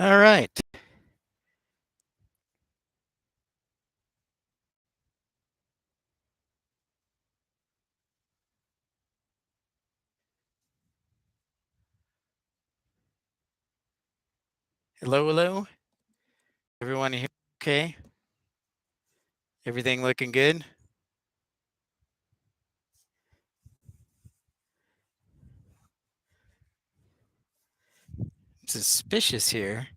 All right. Hello, hello. Everyone here okay? Everything looking good? Suspicious here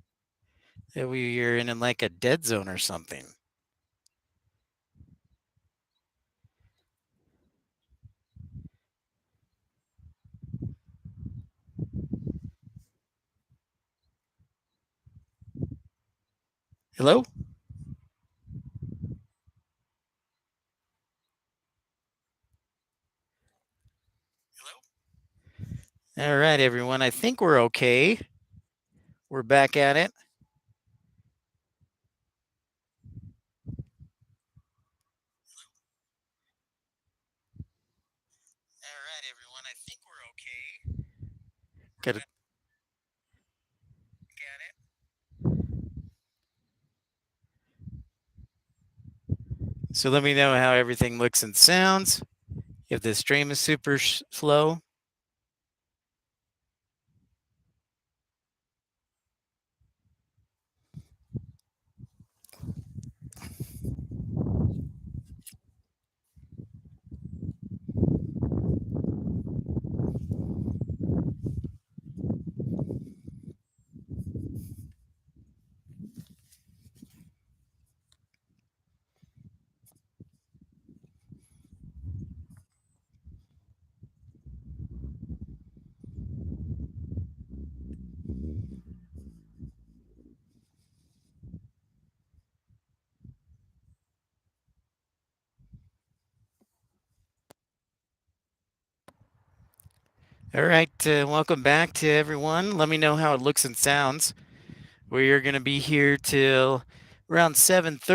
that we're in like a dead zone or something. Hello? All right, everyone. I think we're okay. We're back at it. All right, everyone. I think we're okay. Got it. So let me know how everything looks and sounds. If the stream is super slow. All right, welcome back to everyone. Let me know how it looks and sounds. We are going to be here till around 7:30. All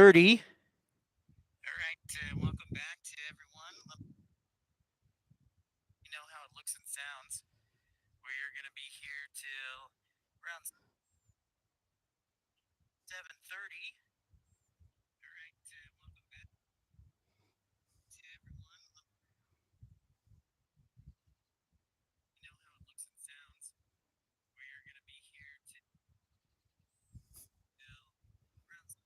right, welcome back to everyone. Let me know how it looks and sounds. We are going to be here till around 7:30. All right, welcome back to everyone. Let me know how it looks and sounds. We are going to be here till around 7:30.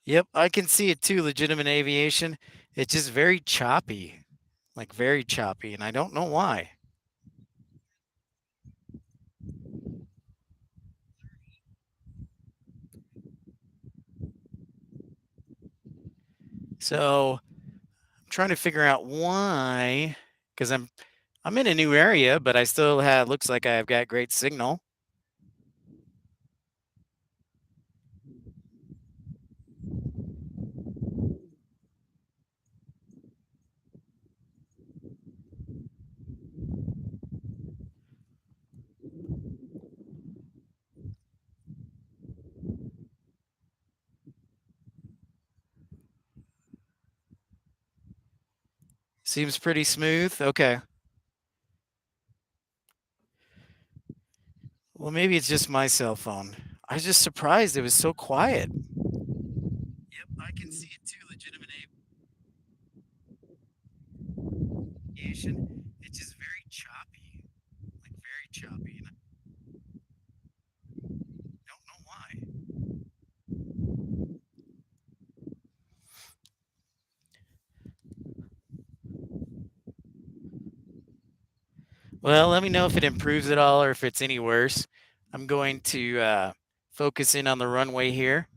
Yep, I can see it too. Legitimate aviation. It's just very choppy, like very choppy, and I don't know why. So I'm trying to figure out why, because I'm in a new area, but I still have looks like I've got great signal. Seems pretty smooth. Okay. Well, maybe it's just my cell phone. I was just surprised it was so quiet. Yep, I can see it too. Legitimate aviation. It's just very choppy, like very choppy, and I don't know why. Well, let me know if it improves at all or if it's any worse. I'm going to focus in on the runway here.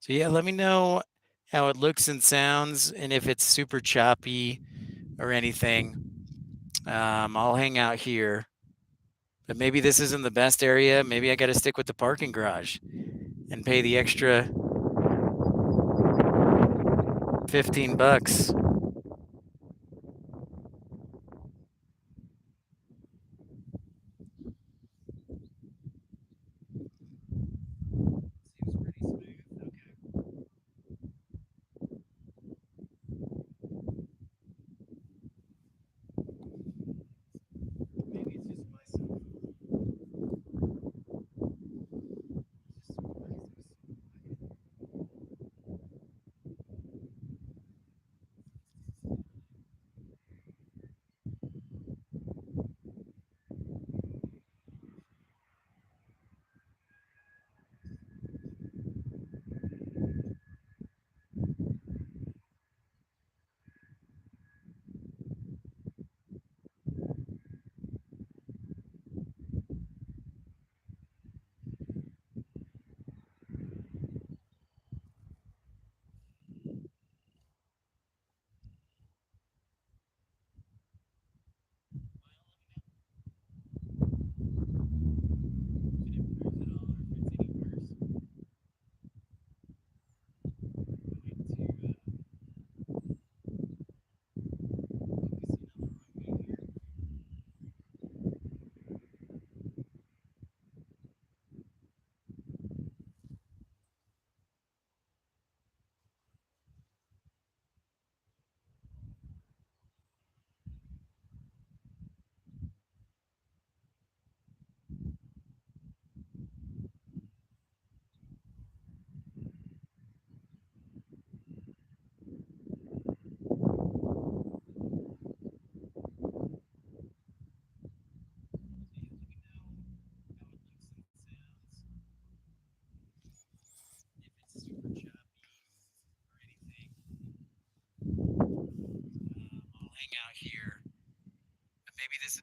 So yeah, let me know how it looks and sounds, and if it's super choppy or anything. I'll hang out here, but maybe this isn't the best area. Maybe I got to stick with the parking garage and pay the extra $15. I'll hang out here, but maybe this.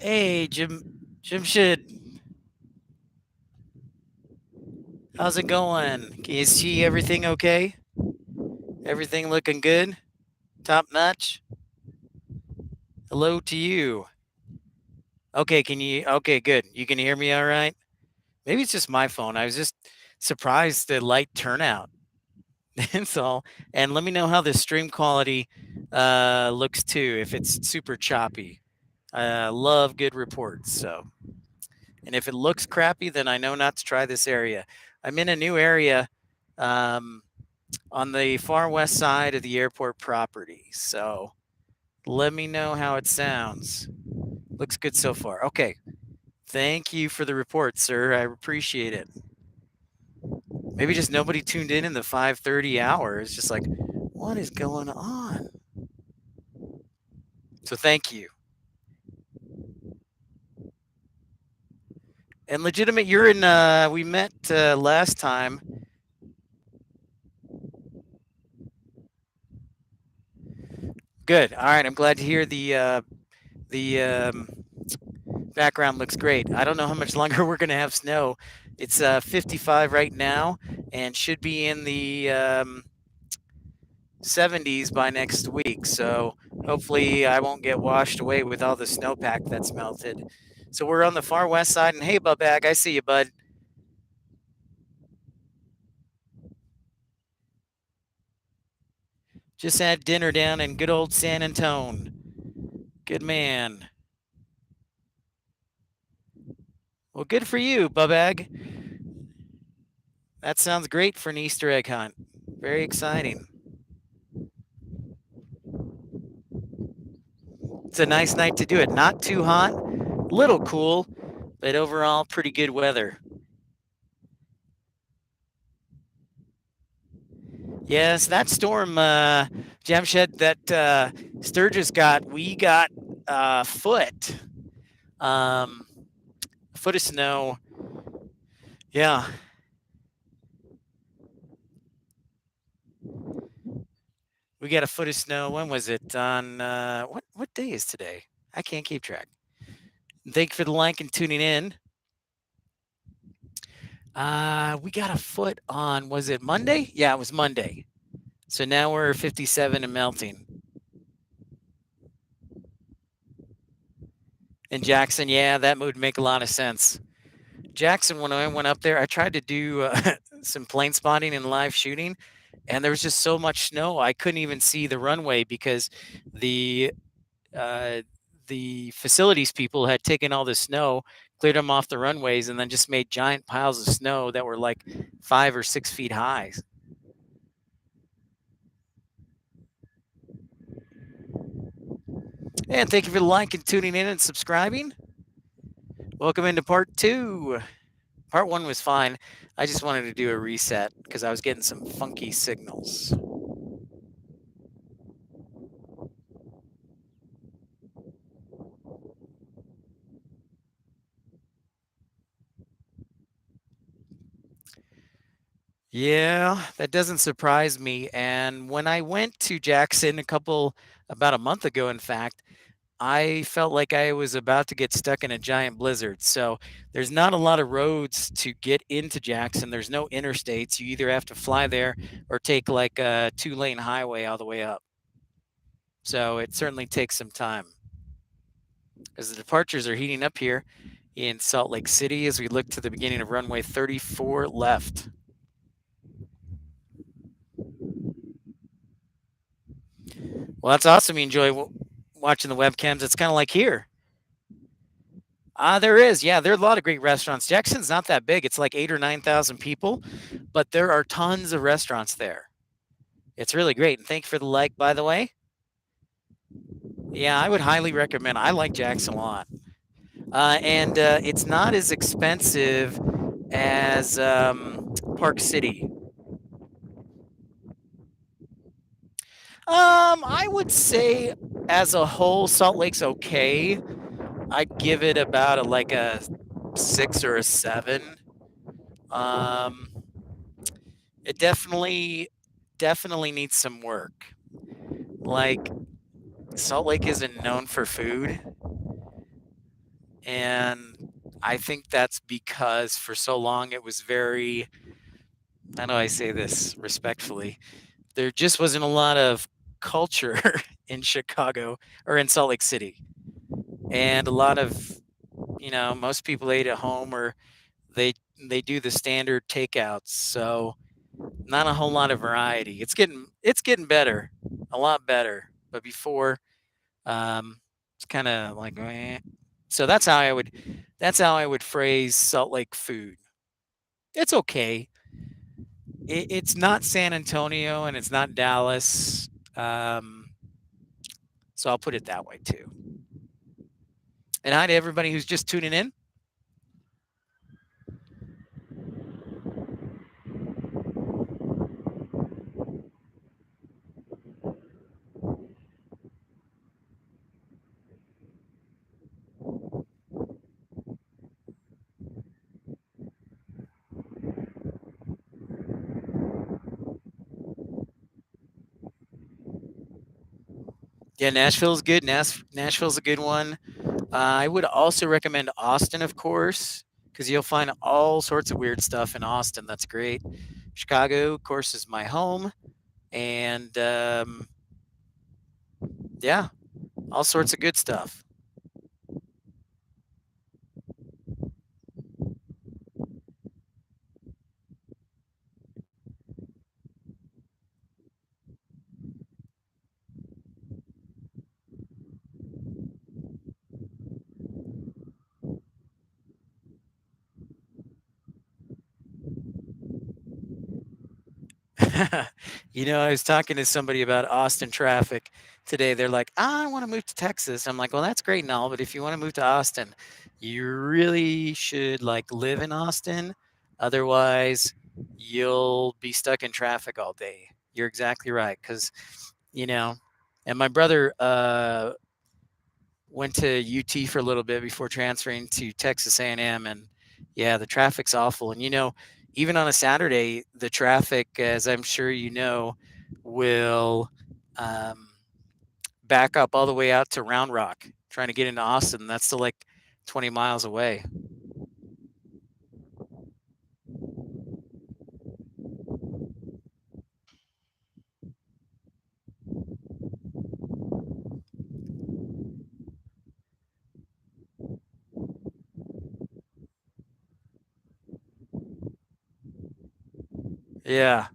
Hey, Jim Shid, how's it going? Can you see everything okay? Everything looking good? Top notch? Hello to you. Okay, can you? Okay, good. You can hear me all right? Maybe it's just my phone. I was just surprised the light turnout. That's all. And let me know how the stream quality looks too, if it's super choppy. I love good reports. So, and if it looks crappy, then I know not to try this area. I'm in a new area um, on the far west side of the airport property. So let me know how it sounds. Looks good so far. Okay. Thank you for the report, sir. I appreciate it. Maybe just nobody tuned in the 5:30 hour. It's just like, what is going on? So thank you. And legitimate, you're in. We met last time. Good. All right. I'm glad to hear the background looks great. I don't know how much longer we're gonna have snow. It's 55 right now, and should be in the 70s by next week. So hopefully I won't get washed away with all the snowpack that's melted. So we're on the far west side, and hey, Bubag, I see you, bud. Just had dinner down in good old San Antone. Good man. Well, good for you, Bubag. That sounds great for an Easter egg hunt. Very exciting. It's a nice night to do it. Not too hot, little cool, but overall pretty good weather. Yes, that storm, Jamshed, that Sturgis got, we got a foot. Um, a foot of snow. Yeah. We got a foot of snow. When was it? On what day is today? I can't keep track. Thank you for the like and tuning in. We got a foot on, was it Monday? Yeah, it was Monday. So now we're 57 and melting. And Jackson, yeah, that would make a lot of sense. Jackson, when I went up there, I tried to do some plane spotting and live shooting, and there was just so much snow I couldn't even see the runway because the uh, the facilities people had taken all the snow, cleared them off the runways, and then just made giant piles of snow that were like 5 or 6 feet high. And thank you for the like and tuning in and subscribing. Welcome into part two. Part one was fine. I just wanted to do a reset because I was getting some funky signals. Yeah, that doesn't surprise me. And when I went to Jackson about a month ago, in fact, I felt like I was about to get stuck in a giant blizzard. So there's not a lot of roads to get into Jackson. There's no interstates. You either have to fly there or take like a 2-lane highway all the way up. So it certainly takes some time as the departures are heating up here in Salt Lake City as we look to the beginning of runway 34 left. Well, that's awesome. You enjoy watching the webcams. It's kind of like here. There is. Yeah, there are a lot of great restaurants. Jackson's not that big. It's like 8 or 9,000 people, but there are tons of restaurants there. It's really great. And thank you for the like, by the way. Yeah, I would highly recommend. I like Jackson a lot. And it's not as expensive as Park City. I would say as a whole, Salt Lake's okay. I'd give it about like a 6 or a 7. Um, it definitely needs some work. Like Salt Lake isn't known for food, and I think that's because for so long it was very, how do I say this respectfully? There just wasn't a lot of culture in Chicago or in Salt Lake City. And a lot of, most people ate at home or they they do the standard takeouts. So not a whole lot of variety. It's getting better, a lot better. But before, it's kind of like, eh. So that's how I would phrase Salt Lake food. It's okay. It's not San Antonio and it's not Dallas. So I'll put it that way too. And hi to everybody who's just tuning in. Yeah, Nashville's good. Nashville's a good one. I would also recommend Austin, of course, because you'll find all sorts of weird stuff in Austin. That's great. Chicago, of course, is my home. And yeah, all sorts of good stuff. I was talking to somebody about Austin traffic today. They're like, I want to move to Texas. I'm like, well, that's great and all, but if you want to move to Austin, you really should like live in Austin. Otherwise, you'll be stuck in traffic all day. You're exactly right. Because, you know, and my brother went to UT for a little bit before transferring to Texas A&M, and yeah, the traffic's awful. And even on a Saturday, the traffic, as I'm sure you know, will um, back up all the way out to Round Rock, trying to get into Austin. That's still like 20 miles away. Yeah.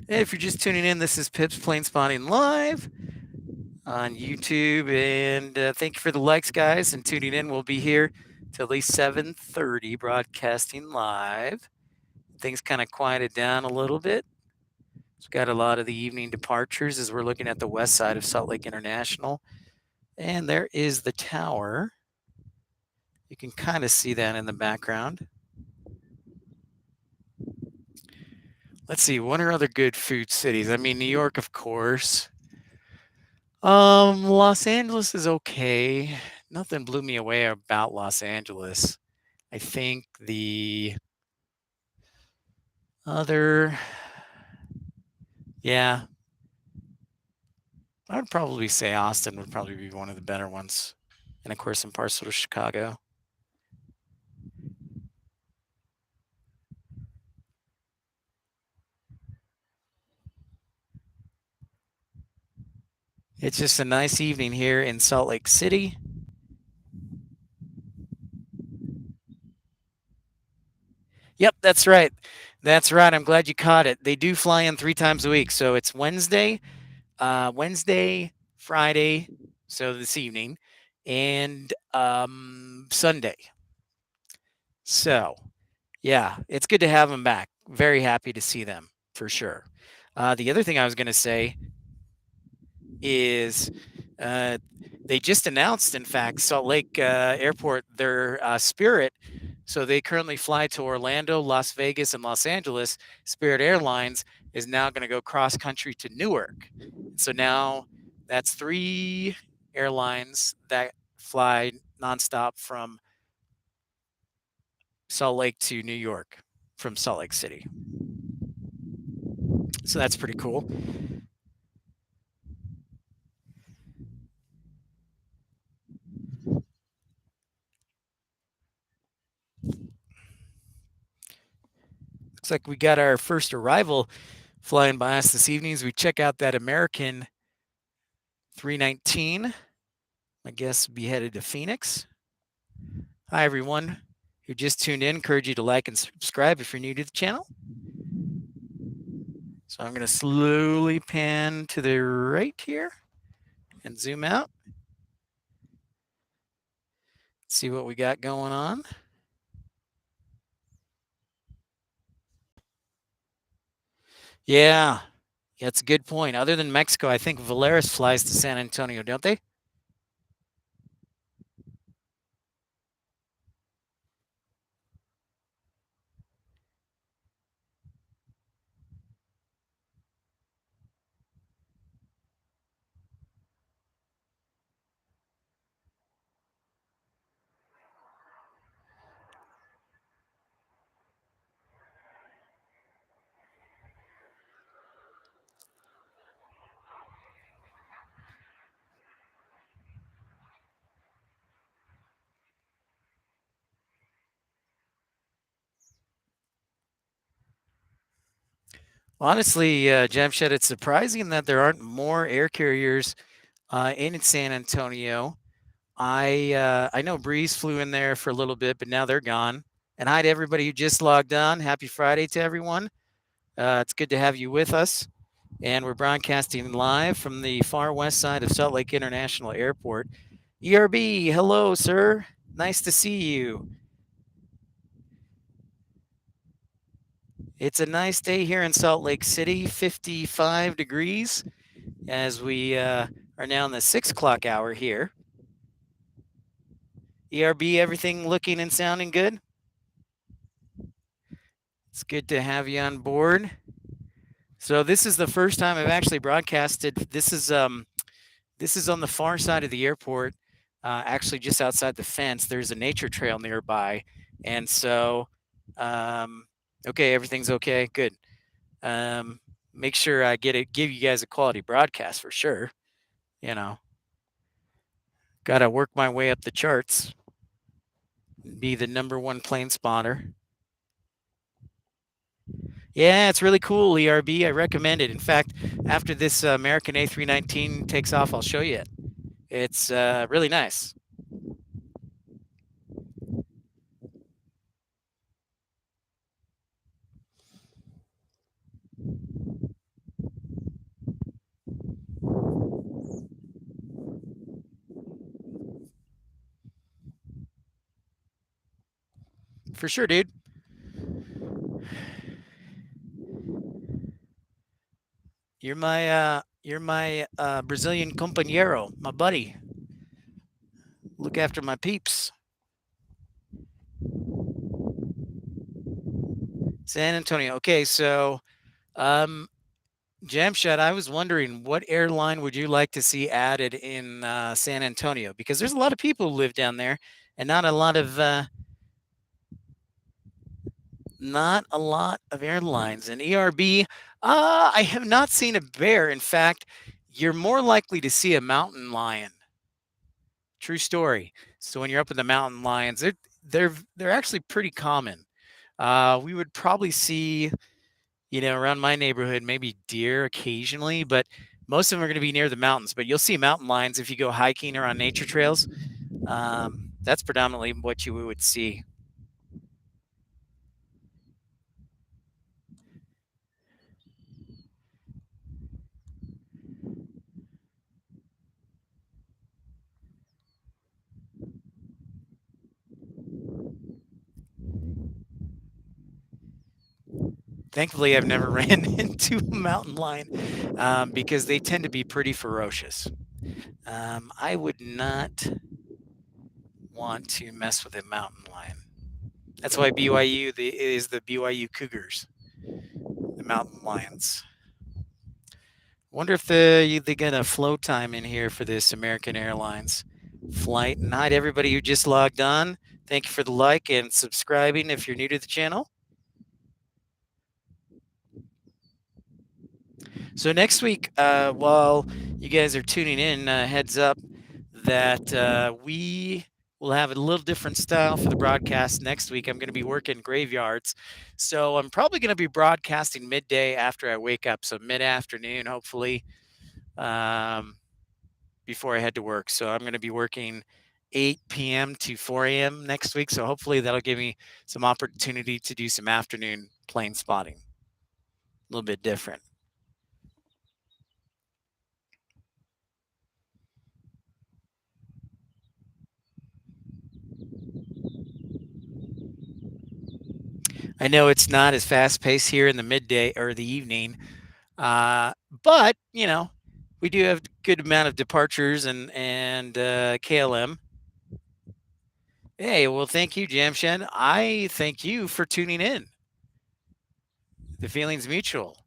And if you're just tuning in, this is Pips Planespotting live on YouTube, and thank you for the likes, guys, and tuning in. We'll be here till at least 7:30, broadcasting live. Things kind of quieted down a little bit. We've got a lot of the evening departures as we're looking at the west side of Salt Lake International, and there is the tower. You can kind of see that in the background. Let's see, what are other good food cities? I mean, New York, of course. Los Angeles is okay. Nothing blew me away about Los Angeles. I think the other, yeah, I would probably say Austin would probably be one of the better ones. And of course, in parts of Chicago. It's just a nice evening here in Salt Lake City. Yep, that's right. That's right. I'm glad you caught it. They do fly in 3 times a week. So it's Wednesday, Friday, so this evening, and Sunday. So, yeah, it's good to have them back. Very happy to see them for sure. The other thing I was going to say is uh, they just announced, in fact, Salt Lake Airport, their Spirit. So they currently fly to Orlando, Las Vegas, and Los Angeles. Spirit Airlines is now going to go cross country to Newark. So now that's 3 airlines that fly nonstop from Salt Lake to New York from Salt Lake City. So that's pretty cool. Looks like we got our first arrival flying by us this evening as we check out that American 319. My guess would be headed to Phoenix. Hi, everyone who just tuned in. Encourage you to like and subscribe if you're new to the channel. So I'm going to slowly pan to the right here and zoom out. See what we got going on. Yeah, that's a good point. Other than Mexico, I think Valeris flies to San Antonio, don't they? Honestly, Jamshed, it's surprising that there aren't more air carriers in San Antonio. I know Breeze flew in there for a little bit, but now they're gone. And hi to everybody who just logged on. Happy Friday to everyone. It's good to have you with us. And we're broadcasting live from the far west side of Salt Lake International Airport. ERB, hello, sir. Nice to see you. It's a nice day here in Salt Lake City, 55 degrees, as we are now in the 6 o'clock hour here. ERB, everything looking and sounding good? It's good to have you on board. So this is the first time I've actually broadcasted. This is on the far side of the airport, actually just outside the fence. There's a nature trail nearby, and so um, okay, everything's okay. Good. Um, Make sure I give you guys a quality broadcast for sure. You know, got to work my way up the charts, be the number one plane spotter. Yeah, it's really cool, ERB. I recommend it. In fact, after this American A319 takes off, I'll show you it. It's really nice. For sure, dude. You're my Brazilian compañero, my buddy. Look after my peeps. San Antonio. Okay, so um, Jamshed, I was wondering what airline would you like to see added in San Antonio? Because there's a lot of people who live down there, and not a lot of airlines. And ERB, I have not seen a bear. In fact, you're more likely to see a mountain lion. True story. So when you're up in the mountain lions, they're actually pretty common. We would probably see, around my neighborhood, maybe deer occasionally, but most of them are going to be near the mountains. But you'll see mountain lions if you go hiking or on nature trails. That's predominantly what you would see. Thankfully, I've never ran into a mountain lion because they tend to be pretty ferocious. I would not want to mess with a mountain lion. That's why BYU is the BYU Cougars, the mountain lions. Wonder if they get a flow time in here for this American Airlines flight. And hi to everybody who just logged on. Thank you for the like and subscribing if you're new to the channel. So next week, while you guys are tuning in, heads up that we will have a little different style for the broadcast next week. I'm going to be working graveyards, so I'm probably going to be broadcasting midday after I wake up, so mid-afternoon, hopefully, um, before I head to work. So I'm going to be working 8 p.m. to 4 a.m. next week. So hopefully that'll give me some opportunity to do some afternoon plane spotting. A little bit different. I know it's not as fast paced here in the midday or the evening, but we do have a good amount of departures and KLM. Hey, well, thank you, Jamshed. I thank you for tuning in. The feeling's mutual.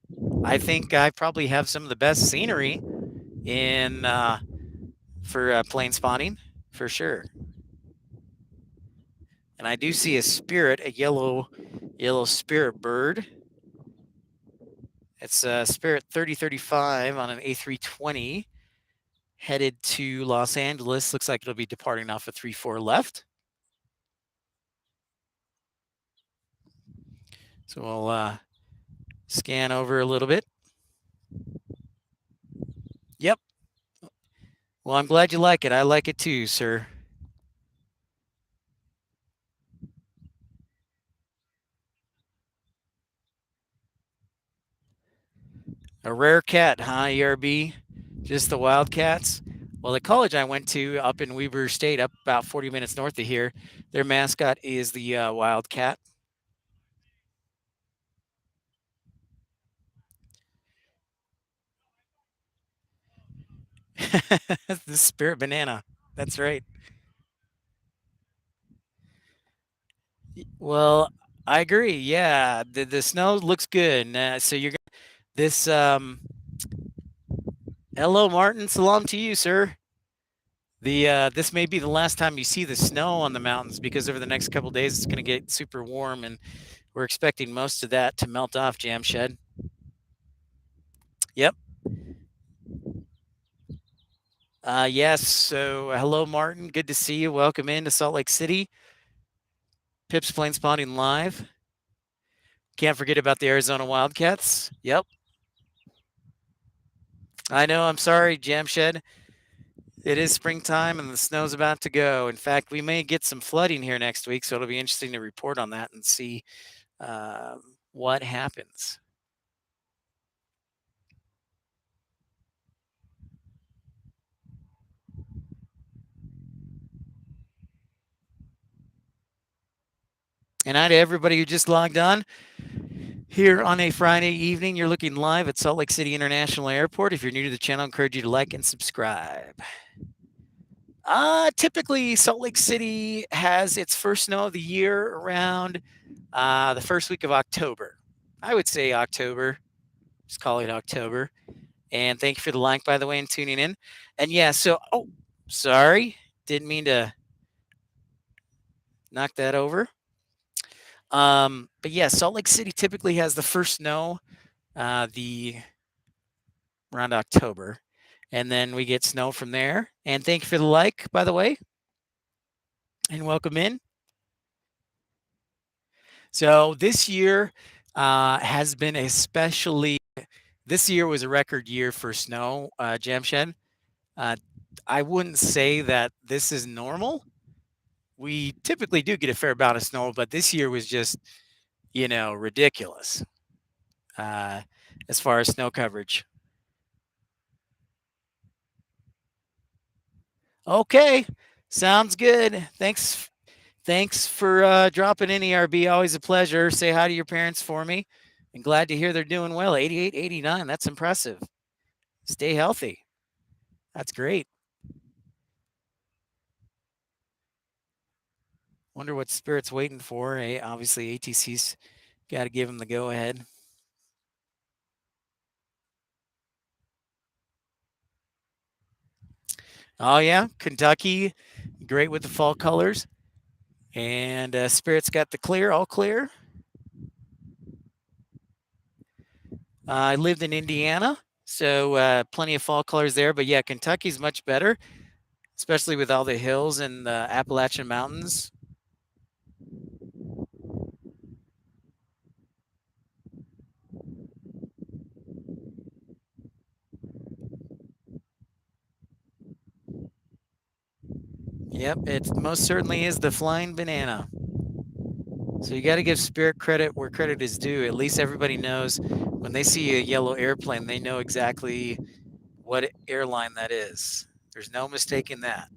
I think I probably have some of the best scenery in for plane spotting for sure. And I do see a spirit, a yellow spirit bird. It's Spirit 3035 on an A320 headed to Los Angeles. Looks like it'll be departing off of 34 left. So we'll scan over a little bit. Yep. Well, I'm glad you like it. I like it too, sir. A rare cat, huh, ERB? Just the Wildcats? Well, the college I went to up in Weber State, up about 40 minutes north of here, their mascot is the Wildcat. The spirit banana. That's right. Well, I agree. Yeah, the snow looks good. So you're this. Hello, Martin. Salam to you, sir. This may be the last time you see the snow on the mountains because over the next couple days it's going to get super warm, and we're expecting most of that to melt off. Jamshed. Yep. Yes. So hello, Martin. Good to see you. Welcome into Salt Lake City. Pips Planespotting live. Can't forget about the Arizona Wildcats. Yep. I know. I'm sorry, Jamshed. It is springtime and the snow's about to go. In fact, we may get some flooding here next week, so it'll be interesting to report on that and see what happens. And hi to everybody who just logged on here on a Friday evening. You're looking live at Salt Lake City International Airport. If you're new to the channel, I encourage you to like and subscribe. Typically, Salt Lake City has its first snow of the year around the first week of October. I would say October. Just call it October. And thank you for the like, by the way, and tuning in. And yeah, so, oh, sorry. Didn't mean to knock that over. But yeah, Salt Lake City typically has the first snow the around October. And then we get snow from there. And thank you for the like, by the way. And welcome in. So this year has been especially, this year was a record year for snow, Jamshed. I wouldn't say that this is normal. We typically do get a fair amount of snow, but this year was just, ridiculous as far as snow coverage. Okay, sounds good. Thanks for dropping in, ERB. Always a pleasure. Say hi to your parents for me. And glad to hear they're doing well. 88, 89. That's impressive. Stay healthy. That's great. Wonder what Spirit's waiting for. Obviously, ATC's got to give him the go ahead. Oh, yeah. Kentucky, great with the fall colors. And Spirit's got the clear, all clear. I lived in Indiana, so plenty of fall colors there. But yeah, Kentucky's much better, especially with all the hills and the Appalachian Mountains. Yep, it most certainly is the flying banana. So you got to give Spirit credit where credit is due. At least everybody knows when they see a yellow airplane, they know exactly what airline that is. There's no mistaking that.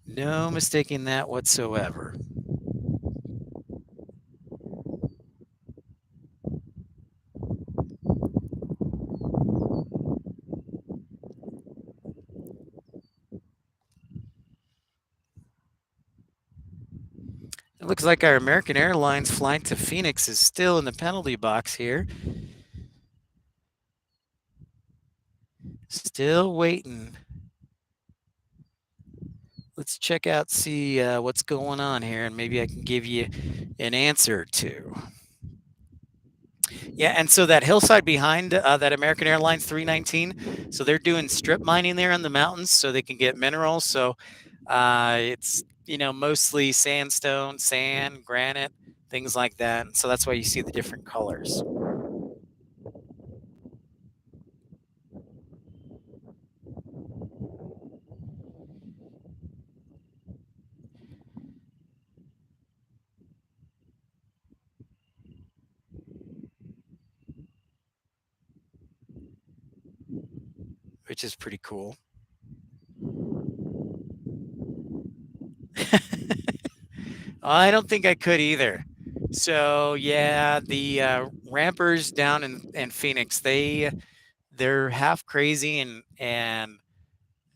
No mistaking that whatsoever. It looks like our American Airlines flight to Phoenix is still in the penalty box here. Still waiting. Let's check out, see what's going on here, and maybe I can give you an answer or two. Yeah, and so that hillside behind that American Airlines 319, so they're doing strip mining there in the mountains so they can get minerals. So it's, mostly sandstone, sand, granite, things like that. And so that's why you see the different colors. Which is pretty cool. I don't think I could either. So yeah, the rampers down in Phoenix, they're half crazy and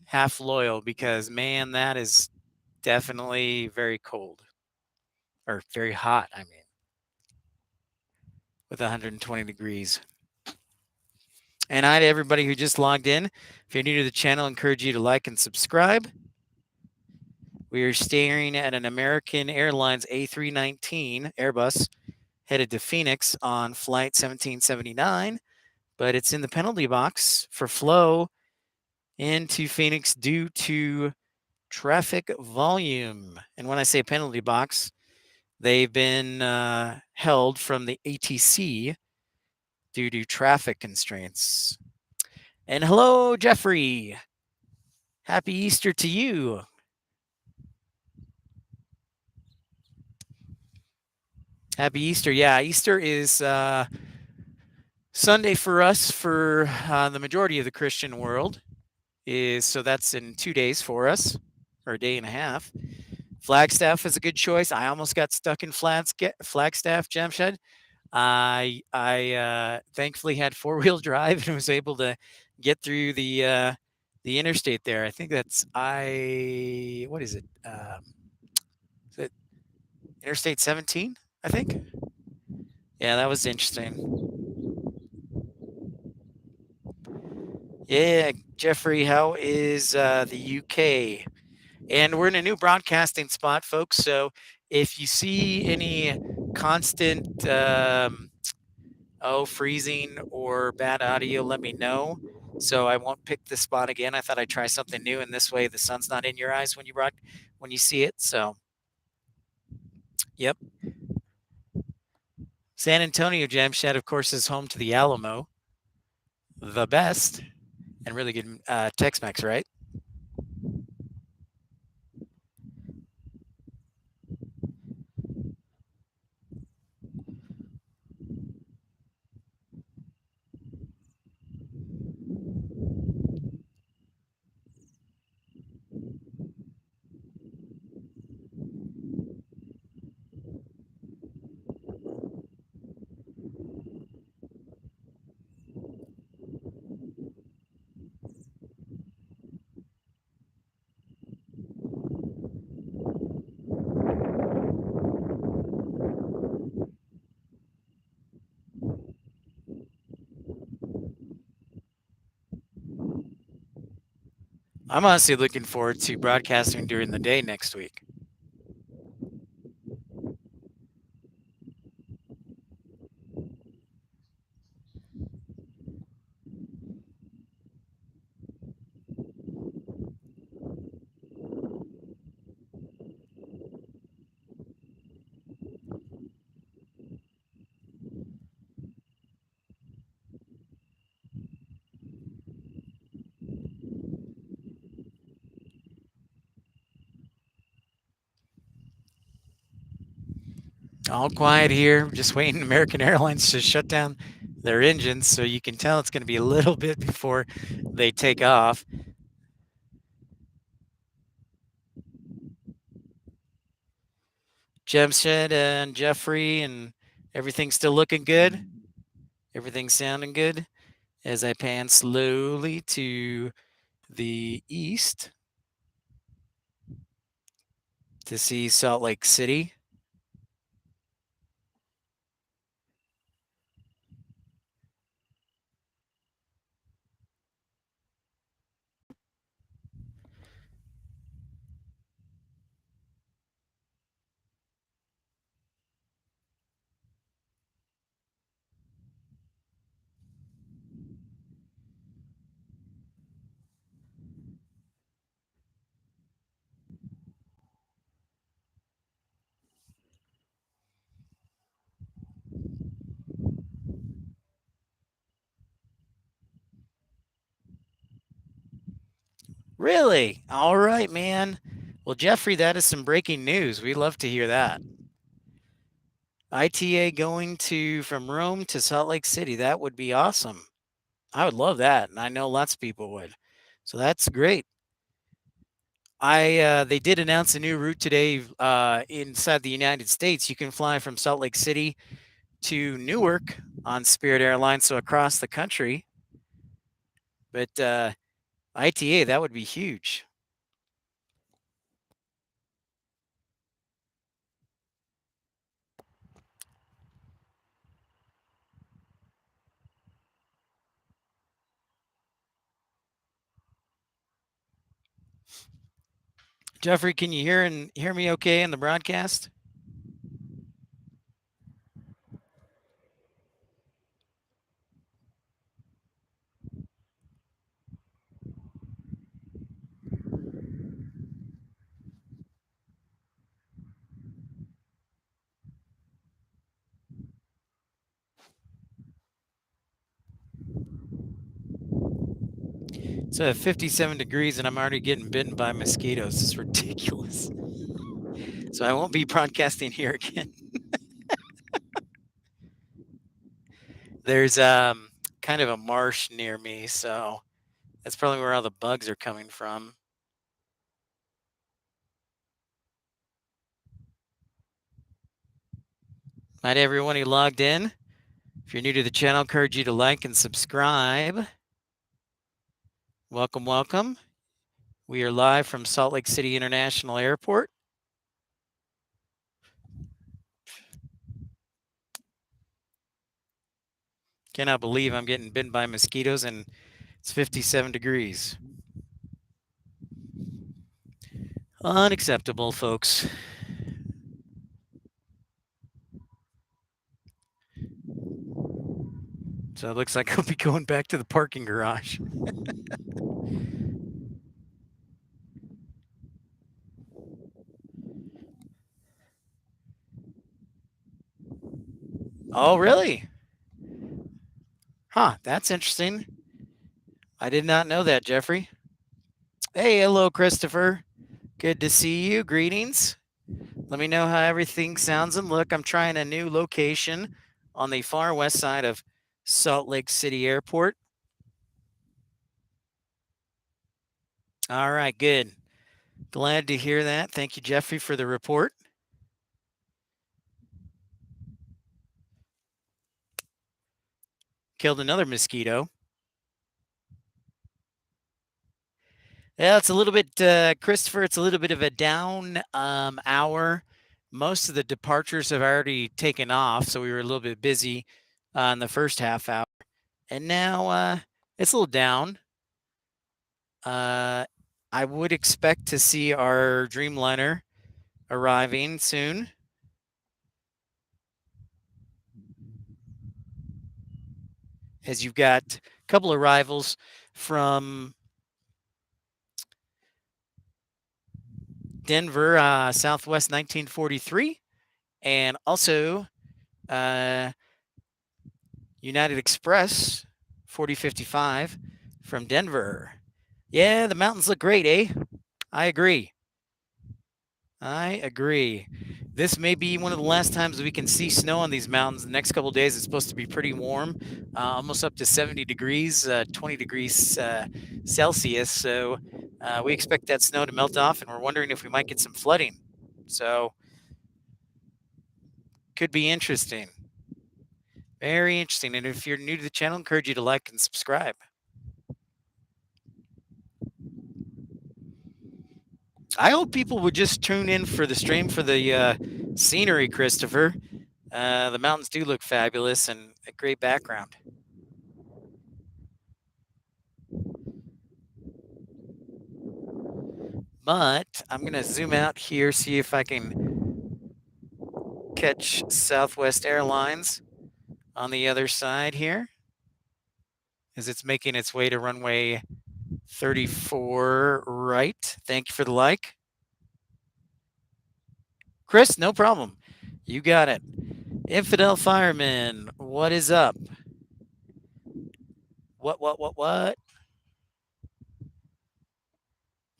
half loyal because man, that is definitely very cold or very hot, I mean, with 120 degrees. And hi to everybody who just logged in. If you're new to the channel, I encourage you to like and subscribe. We are staring at an American Airlines A319 Airbus headed to Phoenix on flight 1779, but it's in the penalty box for flow into Phoenix due to traffic volume. And when I say penalty box, they've been held from the ATC due to traffic constraints. And hello, Jeffrey. Happy Easter to you. Happy Easter. Yeah, Easter is Sunday for us, for the majority of the Christian world. So that's in 2 days for us, or a day and a half. Flagstaff is a good choice. I almost got stuck in Flagstaff, Jamshed. I thankfully had 4-wheel drive and was able to get through the interstate there. I think that's what is it? Is it Interstate 17? I think. Yeah, that was interesting. Yeah, Jeffrey, how is the UK? And we're in a new broadcasting spot, folks. So if you see any constant freezing or bad audio, let me know. So I won't pick this spot again. I thought I'd try something new, and this way the sun's not in your eyes when you see it. So, yep. San Antonio Jamshed, of course, is home to the Alamo, the best, and really good Tex-Mex, right? I'm honestly looking forward to broadcasting during the day next week. All quiet here, just waiting American Airlines to shut down their engines, so you can tell it's going to be a little bit before they take off. Jemshed and Jeffrey and everything's still looking good. Everything's sounding good as I pan slowly to the east to see Salt Lake City. Really? All right, man. Well, Jeffrey, that is some breaking news. We love to hear that. ITA going from Rome to Salt Lake City. That would be awesome. I would love that, and I know lots of people would. So that's great. They did announce a new route today inside the United States. You can fly from Salt Lake City to Newark on Spirit Airlines, so across the country. But ITA, that would be huge. Jeffrey, can you hear me okay in the broadcast? It's 57 degrees and I'm already getting bitten by mosquitoes. It's ridiculous. So I won't be broadcasting here again. There's kind of a marsh near me, so that's probably where all the bugs are coming from. Hi to everyone who logged in. If you're new to the channel, I encourage you to like and subscribe. Welcome, welcome. We are live from Salt Lake City International Airport. Cannot believe I'm getting bitten by mosquitoes and it's 57 degrees. Unacceptable, folks. So it looks like I'll be going back to the parking garage. Oh, really? Huh, that's interesting. I did not know that, Jeffrey. Hey, hello, Christopher. Good to see you. Greetings. Let me know how everything sounds and look. I'm trying a new location on the far west side of Salt Lake City Airport. All right, good. Glad to hear that. Thank you, Jeffrey, for the report. Killed another mosquito. Yeah, it's a little bit, Christopher, it's a little bit of a down hour. Most of the departures have already taken off, so we were a little bit busy in the first half hour. And now it's a little down. I would expect to see our Dreamliner arriving soon. As you've got a couple arrivals from Denver, Southwest 1943, and also United Express 4055 from Denver. Yeah, the mountains look great, eh? I agree. I agree. This may be one of the last times we can see snow on these mountains. The next couple of days, it's supposed to be pretty warm, almost up to 70 degrees, 20 degrees Celsius. So we expect that snow to melt off, and we're wondering if we might get some flooding. So could be interesting. Very interesting. And if you're new to the channel, I encourage you to like and subscribe. I hope people would just tune in for the stream for the scenery, Christopher. The mountains do look fabulous and a great background. But I'm going to zoom out here, see if I can catch Southwest Airlines on the other side here as it's making its way to runway 34 right. Thank you for the like. Chris, no problem. You got it. Infidel Fireman, what is up? What?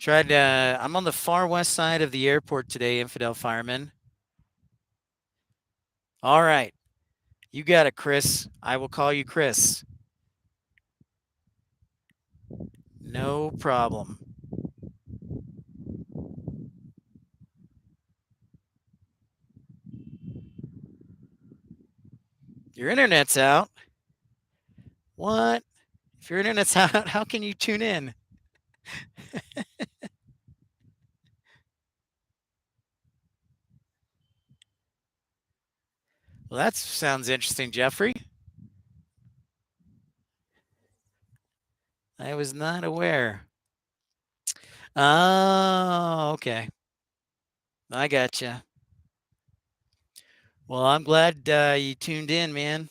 I'm on the far west side of the airport today, Infidel Fireman. All right. You got it, Chris. I will call you Chris. No problem. Your internet's out. What? If your internet's out, how can you tune in? Well, that sounds interesting, Jeffrey. I was not aware. Oh, okay. I gotcha. Well, I'm glad you tuned in, man.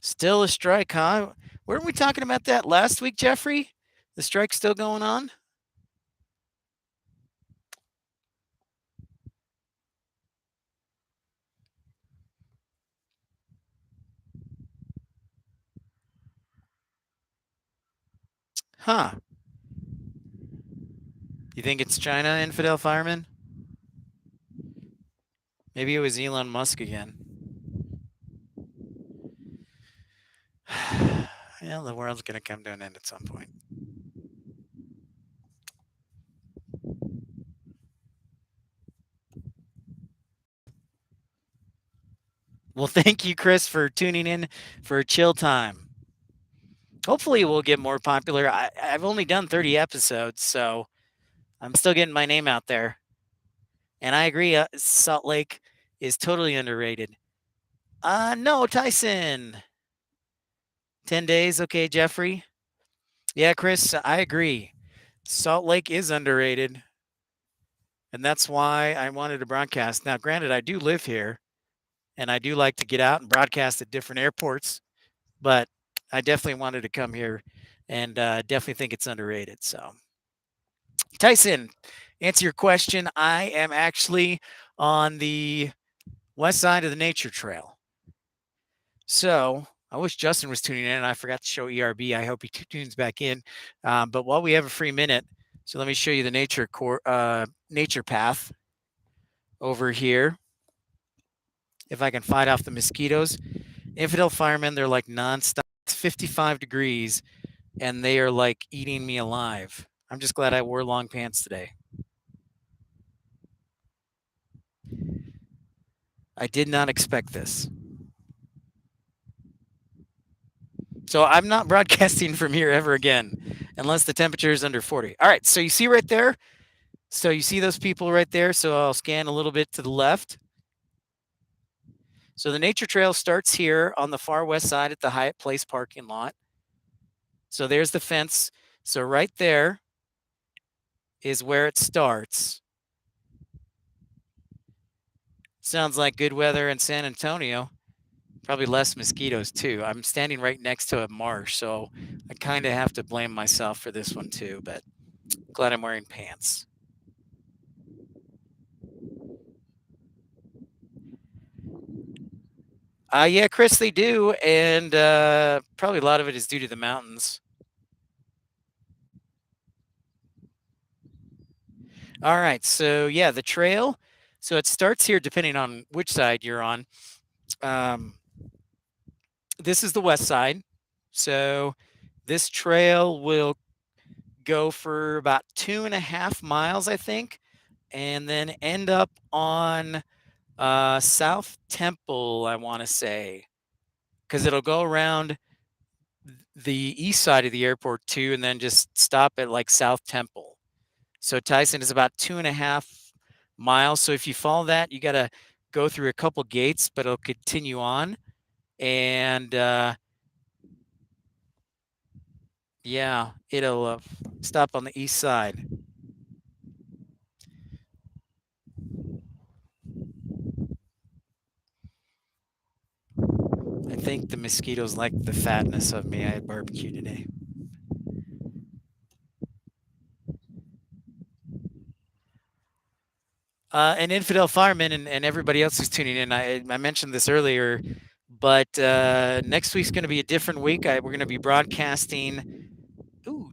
Still a strike, huh? Weren't we talking about that last week, Jeffrey? The strike's still going on? Huh. You think it's China, infidel fireman? Maybe it was Elon Musk again. Well, the world's going to come to an end at some point. Well, thank you, Chris, for tuning in for Chill Time. Hopefully, we'll get more popular. I've only done 30 episodes, so I'm still getting my name out there. And I agree, Salt Lake is totally underrated. No, Tyson. 10 days. Okay, Jeffrey. Yeah, Chris, I agree. Salt Lake is underrated. And that's why I wanted to broadcast. Now, granted, I do live here and I do like to get out and broadcast at different airports, but I definitely wanted to come here and definitely think it's underrated. So, Tyson, answer your question. I am actually on the west side of the nature trail. So, I wish Justin was tuning in and I forgot to show ERB. I hope he tunes back in. But while we have a free minute, so let me show you the nature path over here. If I can fight off the mosquitoes, infidel firemen, they're like nonstop. It's 55 degrees and they are like eating me alive. I'm just glad I wore long pants today. I did not expect this. So I'm not broadcasting from here ever again unless the temperature is under 40. All right. So you see right there? So you see those people right there? So I'll scan a little bit to the left. So the nature trail starts here on the far west side at the Hyatt Place parking lot. So there's the fence. So right there is where it starts. Sounds like good weather in San Antonio. Probably less mosquitoes too. I'm standing right next to a marsh, so I kind of have to blame myself for this one too, but glad I'm wearing pants. Yeah, Chris, they do, and probably a lot of it is due to the mountains. All right, so yeah, the trail. So it starts here, depending on which side you're on. Um, this is the west side. So this trail will go for about 2.5 miles, I think, and then end up on South Temple, I want to say, because it'll go around the east side of the airport too, and then just stop at like South Temple. So Tyson is about 2.5 miles. So if you follow that, you got to go through a couple gates, but it'll continue on. And yeah, it'll stop on the east side. I think the mosquitoes like the fatness of me. I had barbecue today. And infidel firemen and everybody else who's tuning in. I mentioned this earlier, but next week's going to be a different week. We're going to be broadcasting,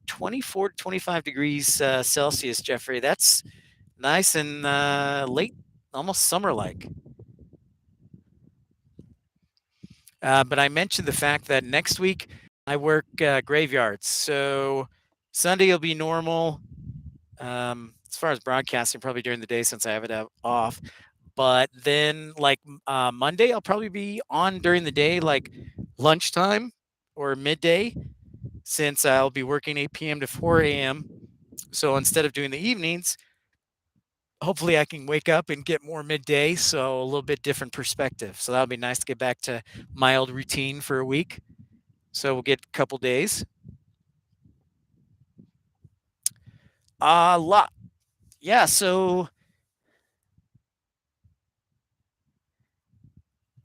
24 to 25 degrees Celsius, Jeffrey. That's nice and late, almost summer-like. But I mentioned the fact that next week I work graveyards. So Sunday will be normal. As far as broadcasting, probably during the day since I have it off. But then, like Monday, I'll probably be on during the day, like lunchtime or midday, since I'll be working 8 p.m. to 4 a.m. So instead of doing the evenings, hopefully I can wake up and get more midday, so a little bit different perspective. So that'll be nice to get back to my old routine for a week. So we'll get a couple days. A lot. Yeah, so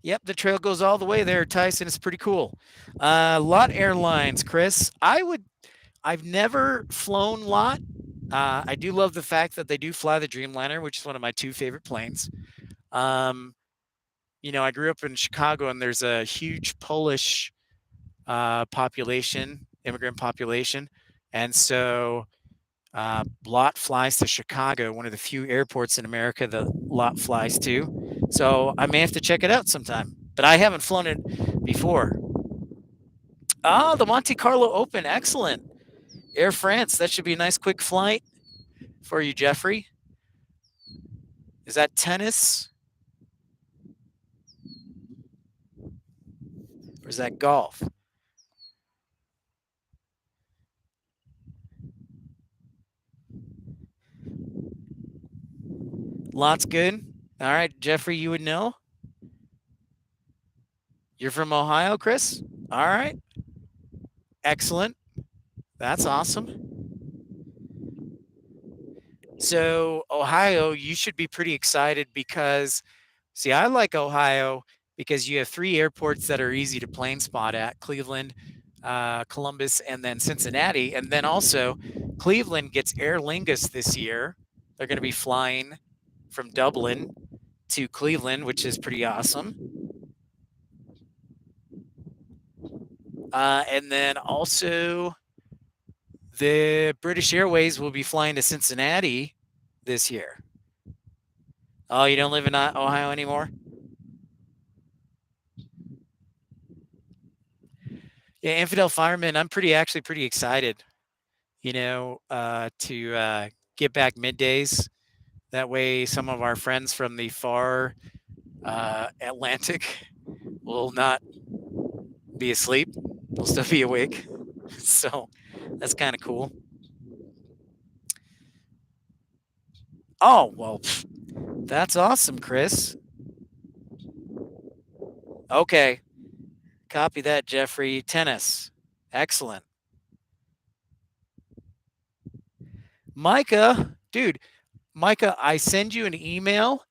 yep, the trail goes all the way there, Tyson. It's pretty cool. Lot Airlines, Chris. I've never flown Lot. I do love the fact that they do fly the Dreamliner, which is one of my two favorite planes. Um, I grew up in Chicago, and there's a huge Polish population, immigrant population, and so Lot flies to Chicago, one of the few airports in America that Lot flies to. So I may have to check it out sometime, but I haven't flown it before. Oh, the Monte Carlo Open, excellent. Air France, that should be a nice quick flight for you, Jeffrey. Is that tennis or is that golf? Lots good. All right, Jeffrey, you would know. You're from Ohio, Chris? All right. Excellent. That's awesome. So, Ohio, you should be pretty excited because, see, I like Ohio because you have three airports that are easy to plane spot at: Cleveland, Columbus, and then Cincinnati. And then also, Cleveland gets Aer Lingus this year. They're going to be flying from Dublin to Cleveland, which is pretty awesome. And then also, the British Airways will be flying to Cincinnati this year. Oh, you don't live in Ohio anymore? Yeah, Infidel Fireman, I'm actually pretty excited, to get back middays. That way, some of our friends from the far Atlantic will not be asleep. They'll still be awake. So that's kind of cool. Oh, well, that's awesome, Chris. Okay. Copy that, Jeffrey. Tennis. Excellent. Micah, dude, Micah, I send you an email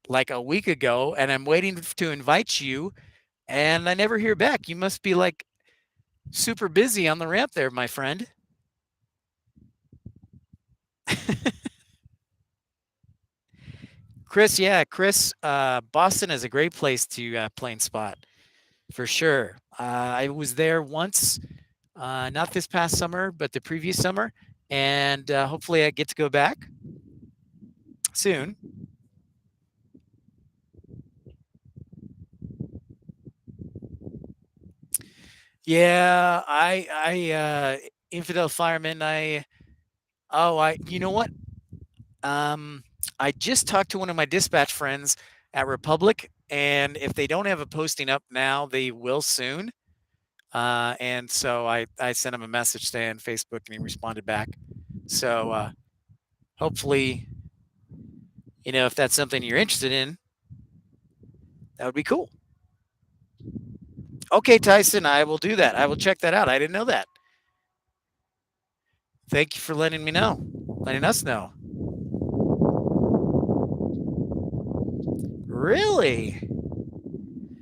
like a week ago and I'm waiting to invite you and I never hear back. You must be like super busy on the ramp there, my friend. Chris, yeah, Chris, Boston is a great place to plane spot for sure. I was there once, not this past summer, but the previous summer, and hopefully I get to go back soon. Yeah, infidel fireman. You know what? Um, I just talked to one of my dispatch friends at Republic, and if they don't have a posting up now, they will soon. And so I sent him a message today on Facebook, and he responded back. So hopefully, if that's something you're interested in, that would be cool. Okay, Tyson, I will do that. I will check that out. I didn't know that. Thank you for letting us know. Really?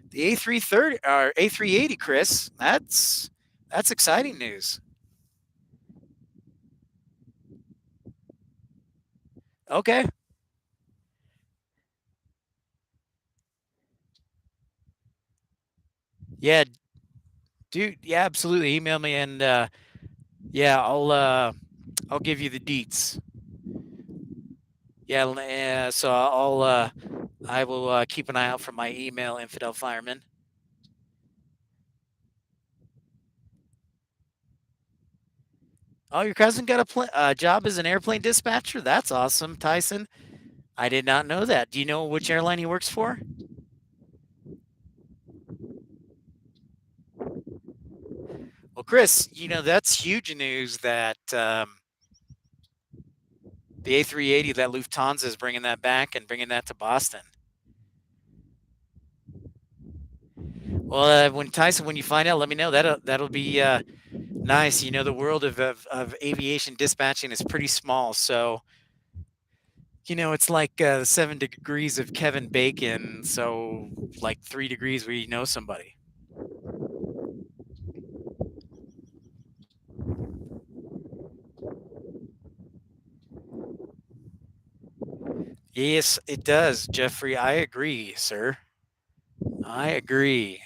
The A330 or A380, Chris. That's exciting news. Okay. Yeah, dude. Yeah, absolutely. Email me and yeah, I'll give you the deets. Yeah, so I will keep an eye out for my email, Infidel Fireman. Oh, your cousin got a job as an airplane dispatcher? That's awesome, Tyson. I did not know that. Do you know which airline he works for? Well, Chris, that's huge news that The A380, that Lufthansa is bringing that back and bringing that to Boston. Well, when Tyson, when you find out, let me know. That'll be nice. You know, the world of aviation dispatching is pretty small, so you know it's like 7 degrees of Kevin Bacon. So like 3 degrees where you know somebody. Yes, it does, Jeffrey. I agree, sir. I agree.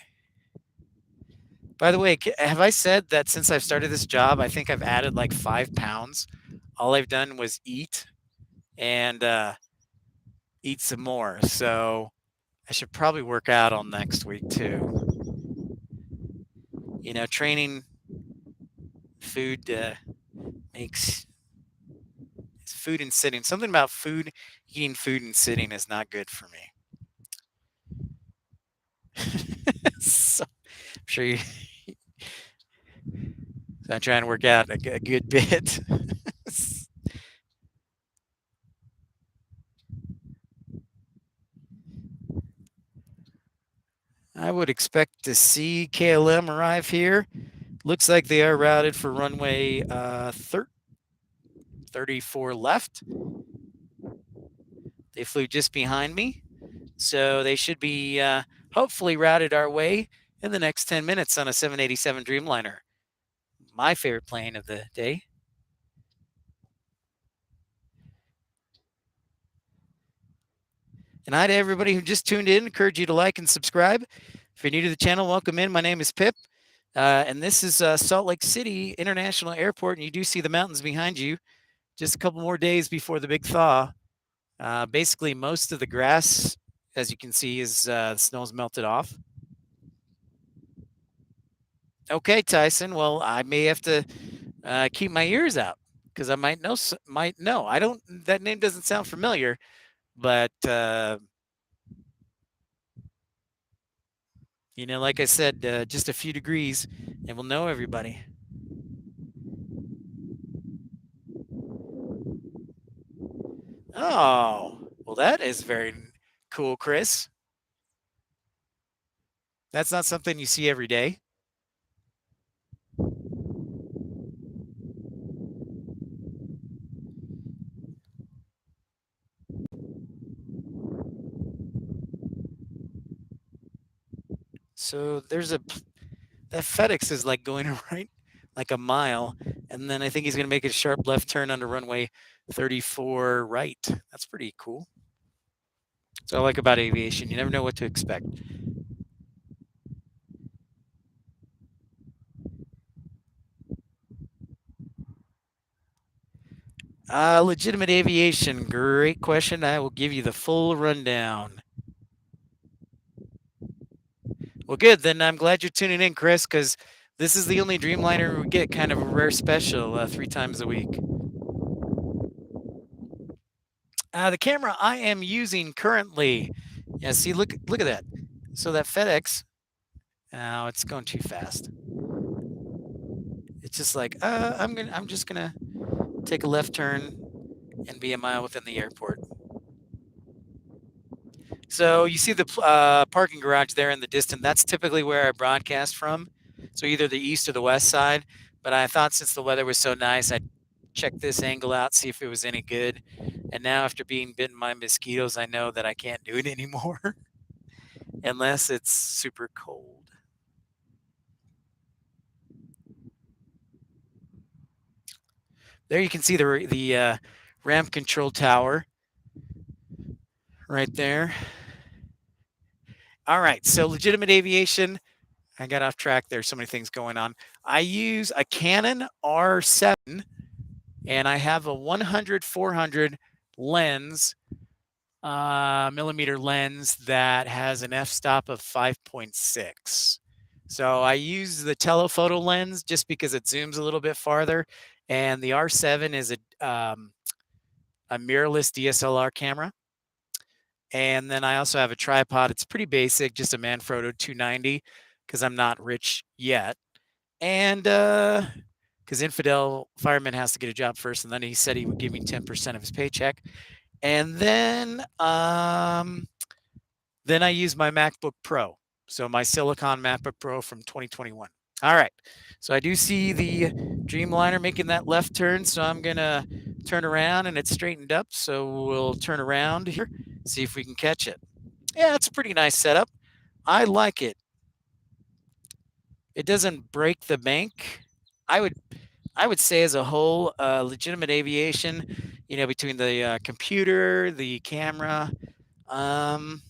By the way, have I said that since I've started this job, I think I've added like 5 pounds? All I've done was eat and eat some more. So I should probably work out on next week too. You know, training food makes food and sitting. Something about food, eating food and sitting is not good for me. So I'm sure you. So I'm trying to work out a good bit. I would expect to see KLM arrive here. Looks like they are routed for runway 34 left. They flew just behind me, so they should be hopefully routed our way in the next 10 minutes on a 787 Dreamliner. My favorite plane of the day. And hi to everybody who just tuned in. Encourage you to like and subscribe. If you're new to the channel, welcome in. My name is Pip, and this is Salt Lake City International Airport. And you do see the mountains behind you. Just a couple more days before the big thaw. Basically, most of the grass, as you can see, is the snow's melted off. Okay, Tyson. Well, I may have to keep my ears out because I might know. Might know. I don't. That name doesn't sound familiar, but you know, like I said, just a few degrees, and we'll know everybody. Oh, well, that is very cool, Chris. That's not something you see every day. So there's a that FedEx is like going right like a mile, and then I think he's going to make a sharp left turn onto runway 34 right. That's pretty cool. So I like about aviation. You never know what to expect. Legitimate aviation. Great question. I will give you the full rundown. Well, good. Then I'm glad you're tuning in, Chris, because this is the only Dreamliner we get kind of a rare special 3 times a week. The camera I am using currently. Yeah, see, look at that. So that FedEx. Oh, it's going too fast. It's just like I'm just gonna take a left turn and be a mile within the airport. So you see the parking garage there in the distance. That's typically where I broadcast from. So either the east or the west side. But I thought since the weather was so nice, I'd check this angle out, see if it was any good. And now after being bitten by mosquitoes, I know that I can't do it anymore unless it's super cold. There you can see the ramp control tower right there. All right, so legitimate aviation. I got off track. There's so many things going on. I use a Canon R7, and I have a 100-400 lens, millimeter lens that has an f-stop of 5.6. So I use the telephoto lens just because it zooms a little bit farther, and the R7 is a mirrorless DSLR camera. And then I also have a tripod. It's pretty basic, just a Manfrotto 290 because I'm not rich yet. And because because Infidel Fireman has to get a job first, and then he said he would give me 10% of his paycheck. And then I use my MacBook Pro. So my Silicon MacBook Pro from 2021. All right. So I do see the Dreamliner making that left turn. So I'm going to turn around and it's straightened up. So we'll turn around here, see if we can catch it. Yeah, it's a pretty nice setup. I like it. It doesn't break the bank. I would I would say as a whole, legitimate aviation, between the computer, the camera, um,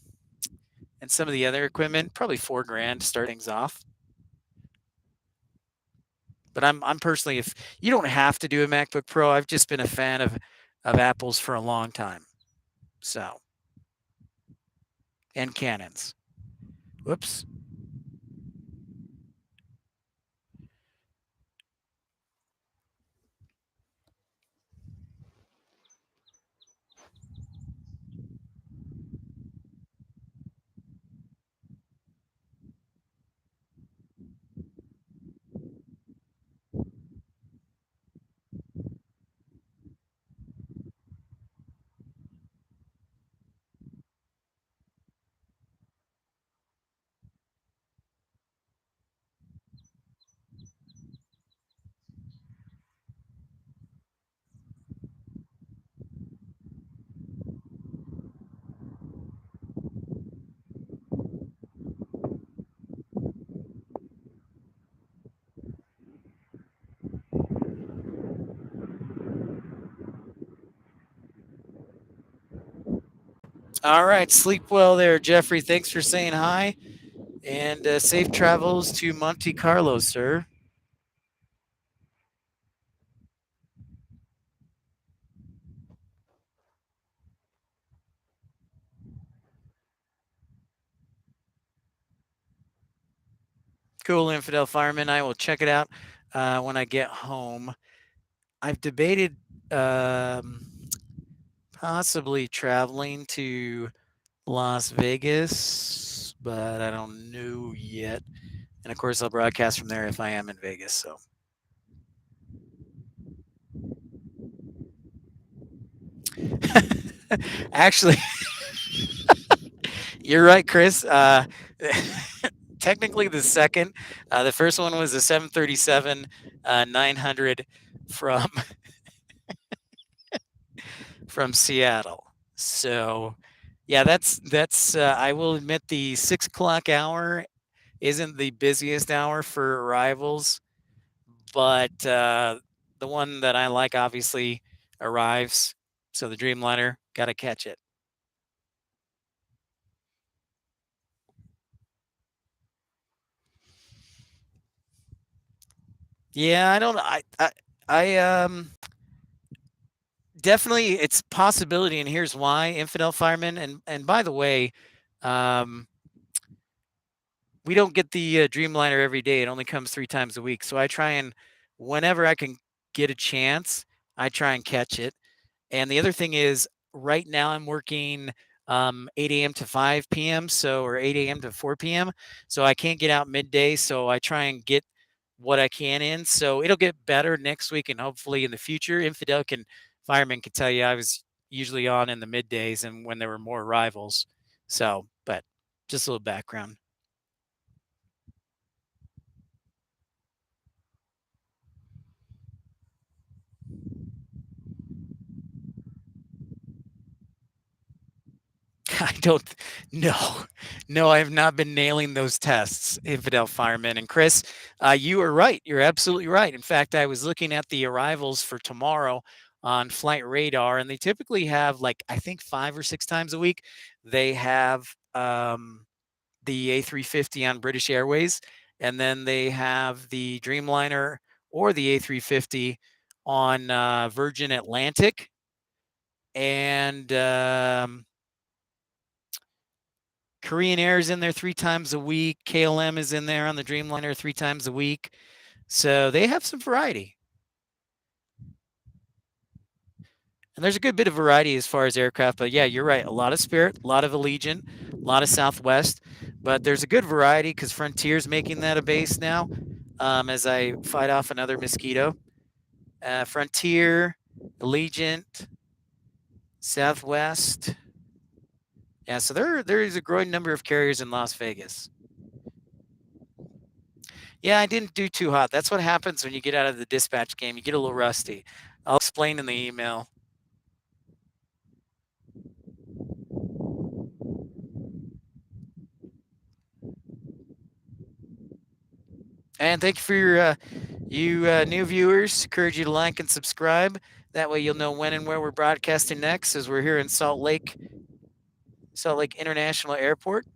and some of the other equipment, probably 4 grand to start things off. But I'm personally, if you don't have to do a MacBook Pro, I've just been a fan of Apple's for a long time. So, and Canon's. Whoops. All right, sleep well there, Jeffrey. Thanks for saying hi, and safe travels to Monte Carlo, sir. Cool, Infidel Fireman. I will check it out when I get home. I've debated um, possibly traveling to Las Vegas, but I don't know yet. And of course, I'll broadcast from there if I am in Vegas. So, actually, you're right, Chris. Technically, the second, the first one was the 737 900 from from Seattle. So, yeah, that's. I will admit the 6 o'clock hour isn't the busiest hour for arrivals, but the one that I like obviously arrives. So the Dreamliner, got to catch it. Yeah, I don't. I definitely it's possibility, and here's why. Infidel Fireman, and by the way, um, we don't get the Dreamliner every day. It only comes 3 times a week. So I try and whenever I can get a chance, I try and catch it. And the other thing is, right now I'm working 8 a.m. to 5 p.m. So, or 8 a.m. to 4 p.m. So I can't get out midday. So I try and get what I can in. So it'll get better next week and hopefully in the future. Infidel can, Fireman can tell you I was usually on in the middays and when there were more arrivals. So, but just a little background. I don't no. No, I have not been nailing those tests, Infidel Fireman. And Chris, you are right. You're absolutely right. In fact, I was looking at the arrivals for tomorrow on Flight Radar, and they typically have like I think 5 or 6 times a week. They have the A350 on British Airways, and then they have the Dreamliner or the A350 on Virgin Atlantic. And Korean Air is in there 3 times a week. KLM is in there on the Dreamliner 3 times a week. So they have some variety. And there's a good bit of variety as far as aircraft. But yeah, you're right. A lot of Spirit, a lot of Allegiant, a lot of Southwest. But there's a good variety because Frontier's making that a base now as I fight off another mosquito. Frontier, Allegiant, Southwest. Yeah, so there is a growing number of carriers in Las Vegas. Yeah, I didn't do too hot. That's what happens when you get out of the dispatch game. You get a little rusty. I'll explain in the email. And thank you for your new viewers. Encourage you to like and subscribe. That way you'll know when and where we're broadcasting next, as we're here in Salt Lake International Airport.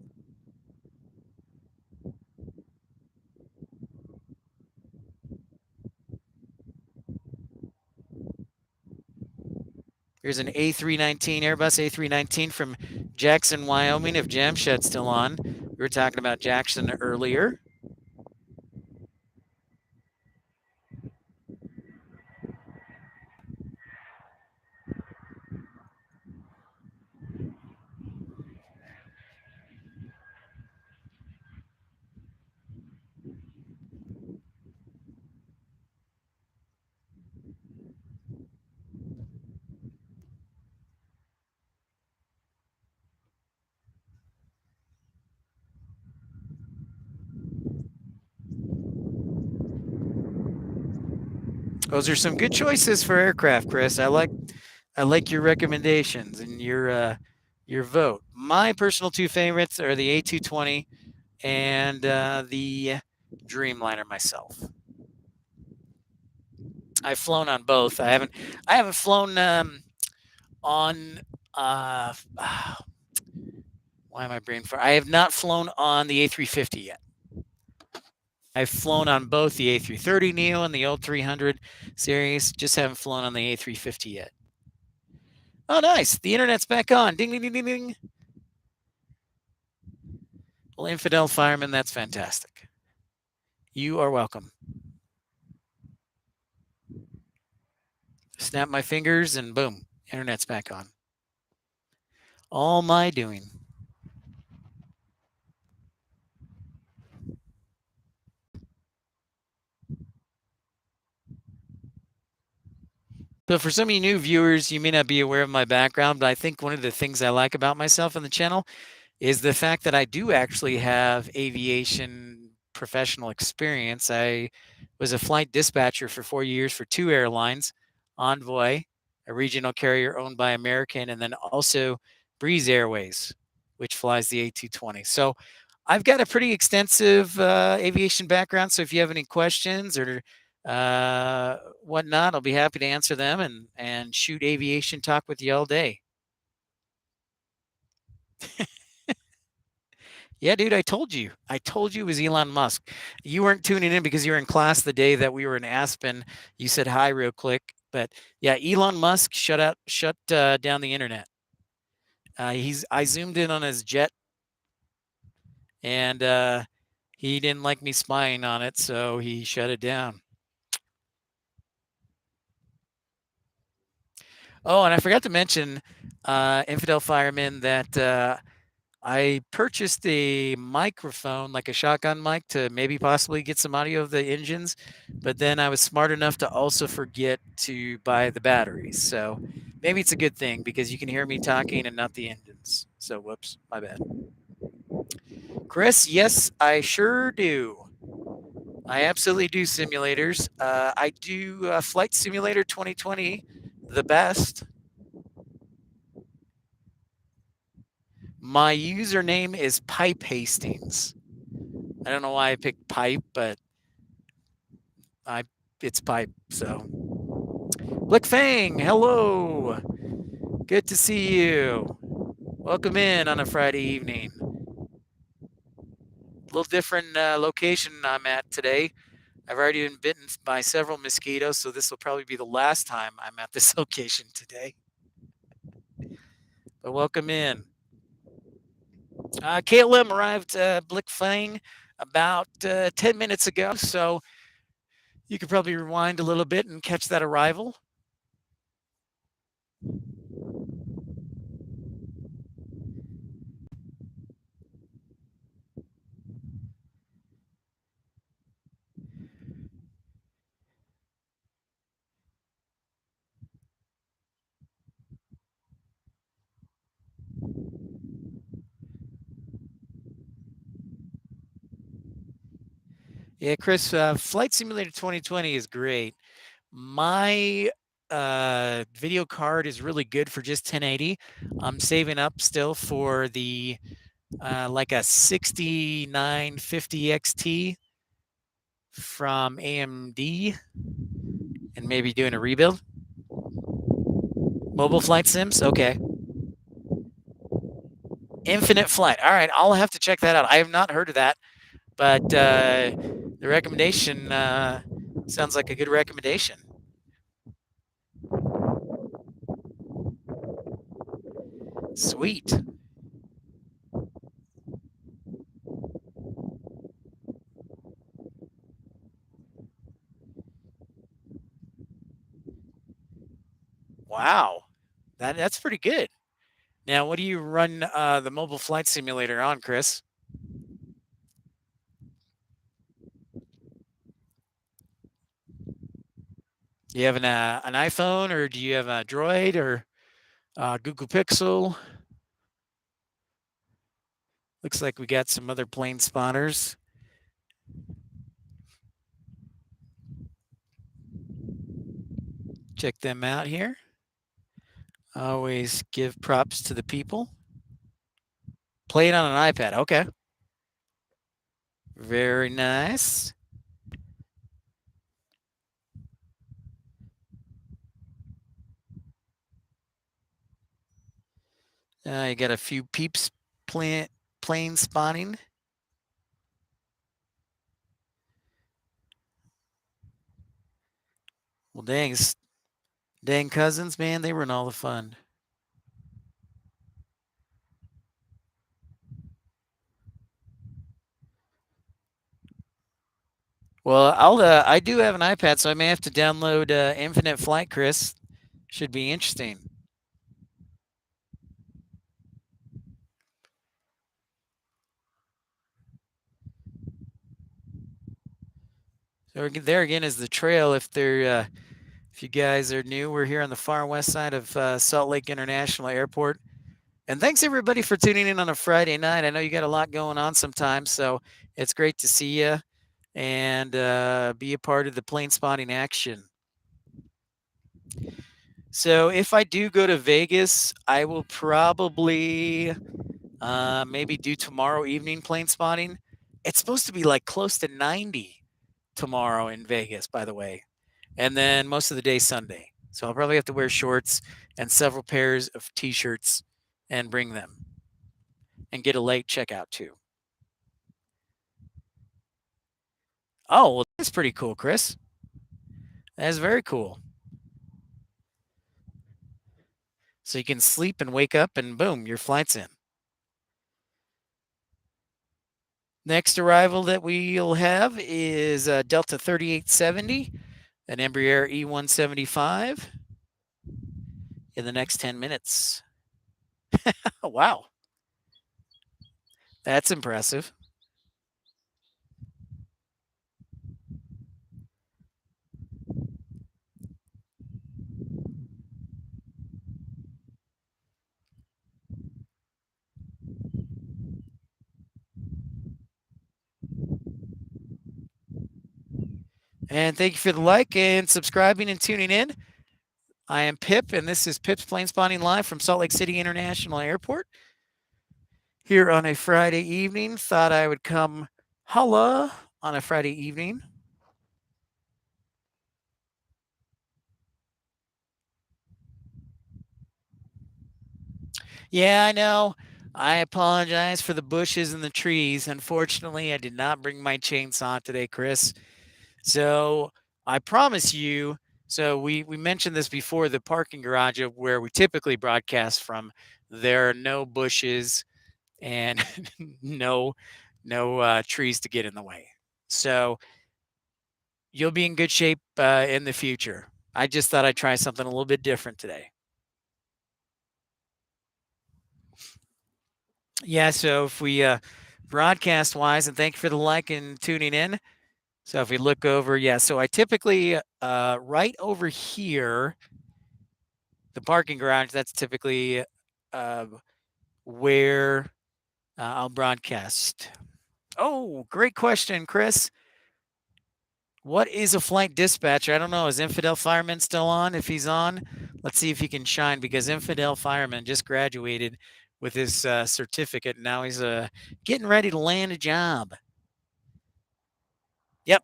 Here's an A319, Airbus A319 from Jackson, Wyoming, if Jamshed's still on. We were talking about Jackson earlier. Those are some good choices for aircraft, Chris. I like your recommendations and your vote. My personal two favorites are the A220 and the Dreamliner myself. I've flown on both. I haven't flown on why am I brain fart? I have not flown on the A350 yet. I've flown on both the A330 Neo and the old 300 series. Just haven't flown on the A350 yet. Oh, nice. The internet's back on. Ding, ding, ding, ding, ding. Well, Infidel Fireman, that's fantastic. You are welcome. Snap my fingers and boom, internet's back on. All my doing. So, for some of you new viewers, you may not be aware of my background, but I think one of the things I like about myself on the channel is the fact that I do actually have aviation professional experience. I was a flight dispatcher for 4 years for two airlines, Envoy, a regional carrier owned by American, and then also Breeze Airways, which flies the A220. So I've got a pretty extensive aviation background. So if you have any questions or whatnot, I'll be happy to answer them and shoot aviation talk with you all day. Yeah, dude, I told you. I told you it was Elon Musk. You weren't tuning in because you were in class the day that we were in Aspen. You said hi real quick, but yeah, Elon Musk shut down the internet. I zoomed in on his jet, and he didn't like me spying on it, so he shut it down. Oh, and I forgot to mention, Infidel Fireman, that I purchased a microphone, like a shotgun mic, to maybe possibly get some audio of the engines, but then I was smart enough to also forget to buy the batteries. So maybe it's a good thing because you can hear me talking and not the engines. So whoops, my bad. Chris, yes, I sure do. I absolutely do simulators. I do Flight Simulator 2020, the best. My username is Pipe Hastings. I don't know why I picked pipe, but it's pipe. So, Blick Fang, hello. Good to see you. Welcome in on a Friday evening. A little different location I'm at today. I've already been bitten by several mosquitoes, so this will probably be the last time I'm at this location today. But welcome in. KLM arrived Blick Fang about 10 minutes ago, so you could probably rewind a little bit and catch that arrival. Yeah, Chris, Flight Simulator 2020 is great. My video card is really good for just 1080. I'm saving up still for the like a 6950 XT from AMD and maybe doing a rebuild. Mobile flight sims? Okay. Infinite Flight. All right, I'll have to check that out. I have not heard of that, but the recommendation sounds like a good recommendation. Sweet. Wow. That's pretty good. Now, what do you run the mobile flight simulator on, Chris? Do you have an iPhone, or do you have a Droid, or Google Pixel? Looks like we got some other plane spotters. Check them out here. Always give props to the people. Play it on an iPad. Okay. Very nice. You got a few peeps plane spotting. Well, dang cousins, man, they were in all the fun. Well, I do have an iPad, so I may have to download Infinite Flight, Chris. Should be interesting. So there again is the trail. If you guys are new, we're here on the far west side of Salt Lake International Airport. And thanks everybody for tuning in on a Friday night. I know you got a lot going on sometimes, so it's great to see you and be a part of the plane spotting action. So if I do go to Vegas, I will probably maybe do tomorrow evening plane spotting. It's supposed to be like close to 90 tomorrow in Vegas, by the way. And then most of the day Sunday. So I'll probably have to wear shorts and several pairs of t-shirts and bring them and get a late checkout too. Oh, well, that's pretty cool, Chris. That is very cool. So you can sleep and wake up and boom, your flight's in. Next arrival that we'll have is Delta 3870, an Embraer E175 in the next 10 minutes. Oh, wow. That's impressive. And thank you for the like and subscribing and tuning in. I am Pip, and this is Pip's Plane Spotting Live from Salt Lake City International Airport. Here on a Friday evening, thought I would come holla on a Friday evening. Yeah, I know. I apologize for the bushes and the trees. Unfortunately, I did not bring my chainsaw today, Chris. So I promise you. So we mentioned this before, the parking garage of where we typically broadcast from. There are no bushes and no trees to get in the way. So you'll be in good shape in the future. I just thought I'd try something a little bit different today. Yeah. So if we broadcast wise, and thank you for the like and tuning in. So if we look over, yeah. So I typically right over here, the parking garage. That's typically uh, where I'll broadcast. Oh, great question, Chris. What is a flight dispatcher? I don't know. Is Infidel Fireman still on? If he's on, let's see if he can shine because Infidel Fireman just graduated with his certificate. Now he's getting ready to land a job. Yep.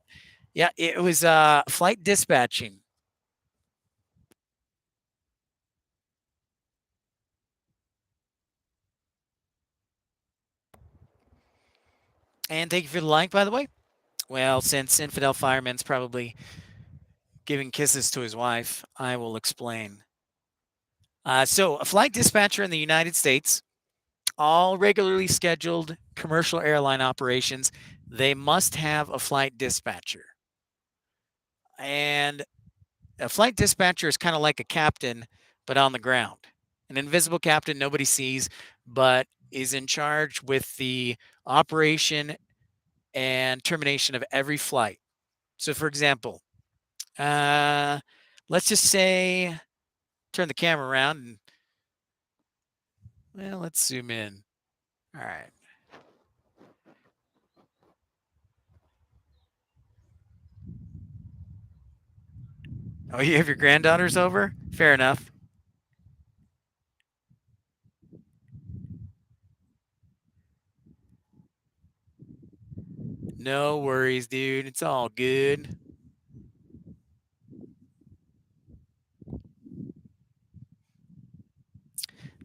Yeah, it was flight dispatching. And thank you for the like, by the way. Well, since Infidel Fireman's probably giving kisses to his wife, I will explain. So, a flight dispatcher in the United States, all regularly scheduled commercial airline operations, they must have a flight dispatcher. And a flight dispatcher is kind of like a captain, but on the ground. An invisible captain nobody sees, but is in charge with the operation and termination of every flight. So, for example, uh, let's just say, turn the camera around and, well, let's zoom in. All right. Oh, you have your granddaughters over? Fair enough. No worries, dude. It's all good.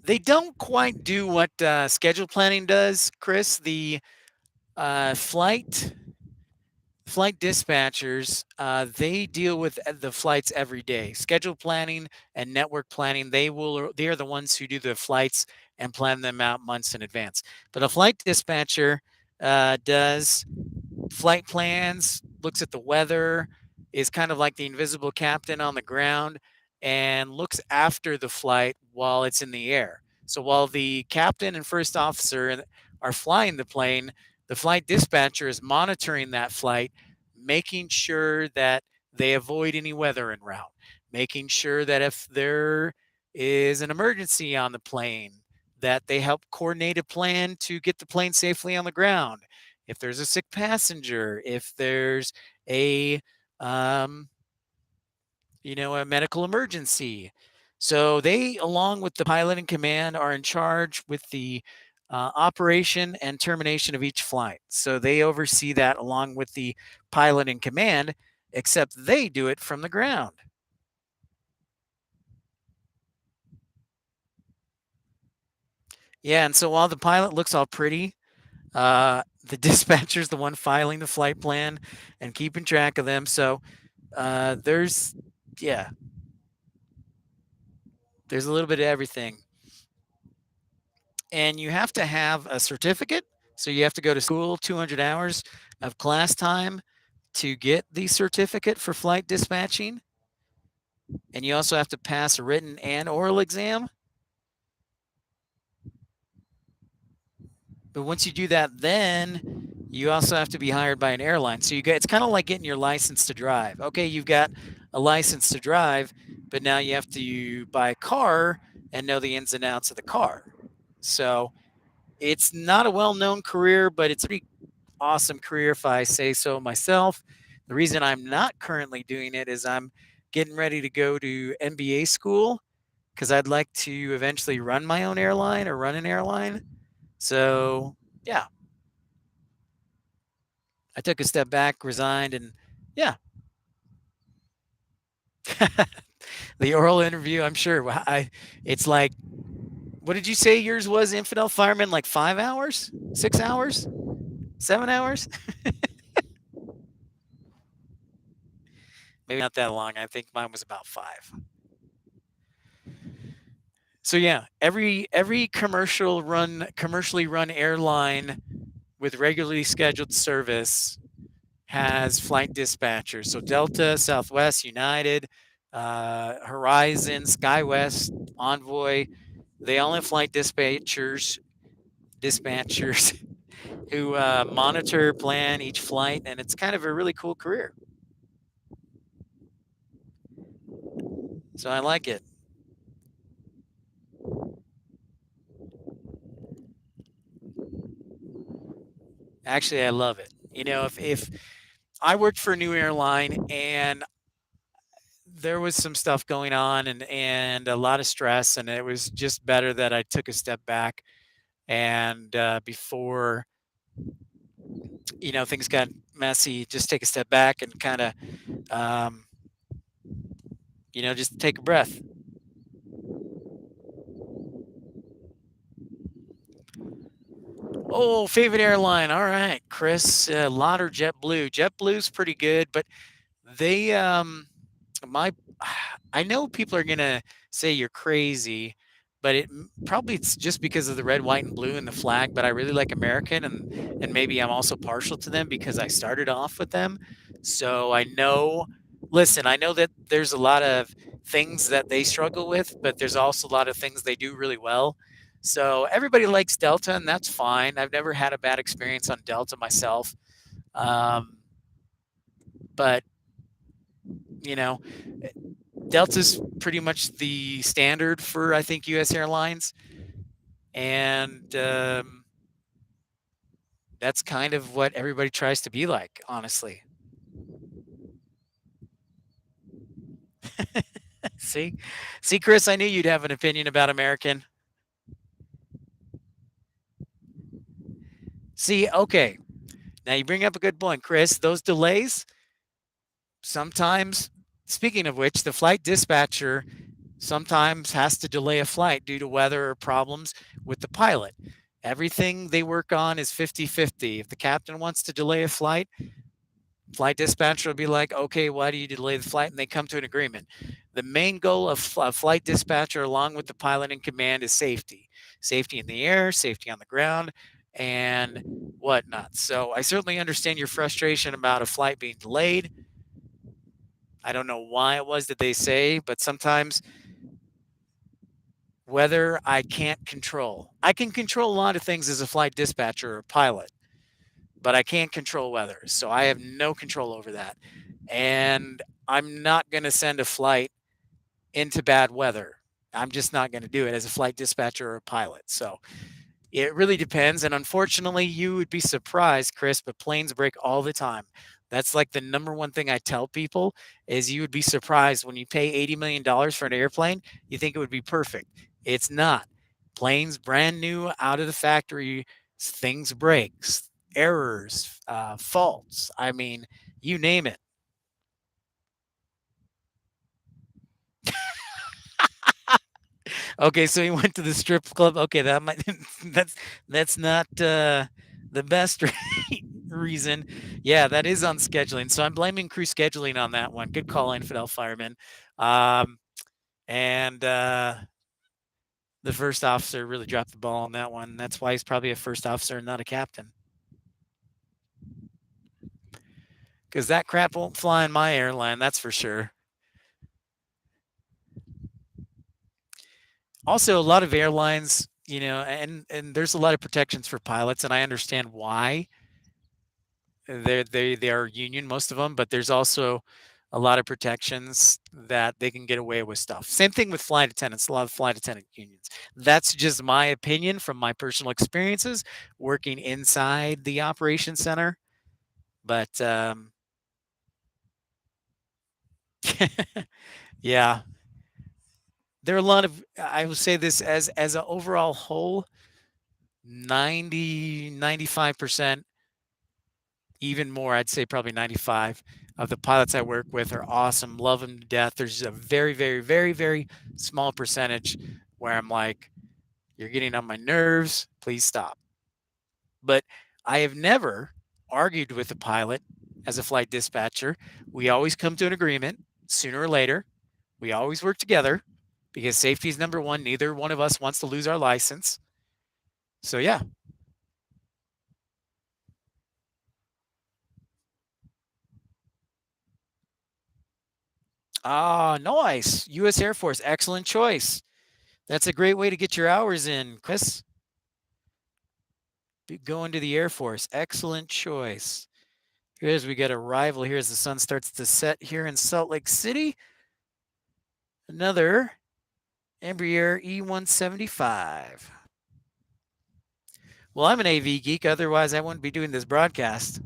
They don't quite do what schedule planning does, Chris. The flight dispatchers, they deal with the flights every day. Schedule planning and network planning, they are the ones who do the flights and plan them out months in advance. But a flight dispatcher does flight plans, looks at the weather, is kind of like the invisible captain on the ground, and looks after the flight while it's in the air. So while the captain and first officer are flying the plane, the flight dispatcher is monitoring that flight, making sure that they avoid any weather en route, making sure that if there is an emergency on the plane, that they help coordinate a plan to get the plane safely on the ground. If there's a sick passenger, if there's a um, a medical emergency. So they, along with the pilot and command, are in charge with the operation and termination of each flight. So they oversee that along with the pilot and command, except they do it from the ground. Yeah, and so while the pilot looks all pretty, the dispatcher's the one filing the flight plan and keeping track of them. So yeah, there's a little bit of everything. And you have to have a certificate. So you have to go to school 200 hours of class time to get the certificate for flight dispatching. And you also have to pass a written and oral exam. But once you do that, then you also have to be hired by an airline. So it's kind of like getting your license to drive. Okay, you've got a license to drive, but now you have to buy a car and know the ins and outs of the car. So it's not a well-known career, but it's a pretty awesome career if I say so myself. The reason I'm not currently doing it is I'm getting ready to go to MBA school because I'd like to eventually run my own airline or run an airline. So, yeah, I took a step back, resigned, and yeah. The oral interview, I'm sure. It's like, what did you say yours was, Infidel Fireman? Like 5 hours, 6 hours, 7 hours? Maybe not that long. I think mine was about 5. So yeah, every commercially run airline with regularly scheduled service has flight dispatchers. So Delta, Southwest, United, Horizon, SkyWest, Envoy, they all have flight dispatchers who monitor, plan each flight, and it's kind of a really cool career. So I like it. Actually, I love it. If I worked for a new airline, and there was some stuff going on, and a lot of stress, and it was just better that I took a step back, and before things got messy, just take a step back and kind of um, just take a breath. Oh, favorite airline. All right, Chris, Lot or JetBlue. JetBlue's pretty good, but they my I know people are gonna say you're crazy, but probably it's just because of the red, white, and blue and the flag. But I really like American, and maybe I'm also partial to them because I started off with them. So I know. Listen, I know that there's a lot of things that they struggle with, but there's also a lot of things they do really well. So everybody likes Delta, and that's fine. I've never had a bad experience on Delta myself. Um, but you know, Delta's pretty much the standard for, I think, U.S. airlines, and that's kind of what everybody tries to be like, honestly. see, see, Chris, I knew you'd have an opinion about American. See, okay, now you bring up a good point, Chris. Those delays sometimes. Speaking of which, the flight dispatcher sometimes has to delay a flight due to weather or problems with the pilot. Everything they work on is 50-50. If the captain wants to delay a flight dispatcher will be like, okay, why do you delay the flight? And they come to an agreement. The main goal of flight dispatcher, along with the pilot in command, is safety. Safety in the air, safety on the ground, and whatnot. So I certainly understand your frustration about a flight being delayed. I don't know why it was that they say, but sometimes weather I can't control. I can control a lot of things as a flight dispatcher or pilot, but I can't control weather. So I have no control over that. And I'm not going to send a flight into bad weather. I'm just not going to do it as a flight dispatcher or a pilot. So it really depends. And unfortunately, you would be surprised, Chris, but planes break all the time. That's like the number one thing I tell people is you would be surprised when you pay $80 million for an airplane, you think it would be perfect. It's not. Planes brand new out of the factory, things breaks, errors, faults. I mean, you name it. Okay, so he went to the strip club. Okay, that might that's that's not the best reason. Yeah, that is on scheduling. So I'm blaming crew scheduling on that one. Good call, infidel fireman. Um, and the first officer really dropped the ball on that one. That's why he's probably a first officer and not a captain. Because that crap won't fly in my airline, that's for sure. Also, a lot of airlines, and there's a lot of protections for pilots, and I understand why. They are union, most of them, but there's also a lot of protections that they can get away with stuff. Same thing with flight attendants, a lot of flight attendant unions. That's just my opinion from my personal experiences working inside the operations center. But yeah, there are a lot of, I will say this as an overall whole, 95%, even more, I'd say probably 95 of the pilots I work with are awesome, love them to death. There's a very, very, very, very small percentage where I'm like, you're getting on my nerves, please stop. But I have never argued with a pilot as a flight dispatcher. We always come to an agreement sooner or later. We always work together because safety is number one. Neither one of us wants to lose our license. So, yeah. Ah, nice. U.S. Air Force, excellent choice. That's a great way to get your hours in, Chris. Going to the Air Force, excellent choice. Here's we got a rival here as the sun starts to set here in Salt Lake City. Another Embraer E175. Well, I'm an AV geek, otherwise I wouldn't be doing this broadcast.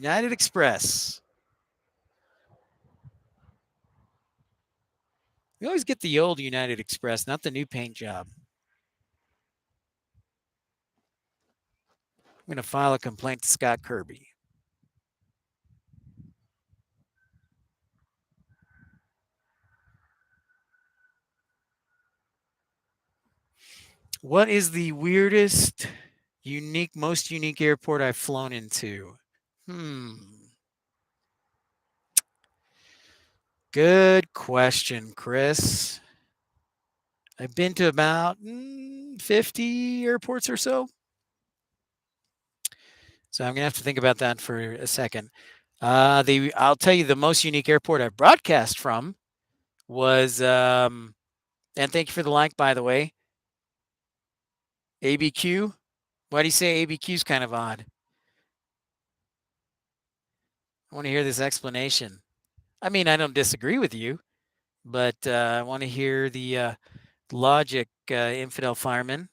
United Express. We always get the old United Express, not the new paint job. I'm going to file a complaint to Scott Kirby. What is the weirdest, most unique airport I've flown into? Good question, Chris. I've been to about 50 airports or so. So I'm going to have to think about that for a second. I'll tell you the most unique airport I broadcast from was, and thank you for the like, by the way, ABQ. Why do you say ABQ is kind of odd? I want to hear this explanation. I mean, I don't disagree with you, but I want to hear the logic, infidel fireman.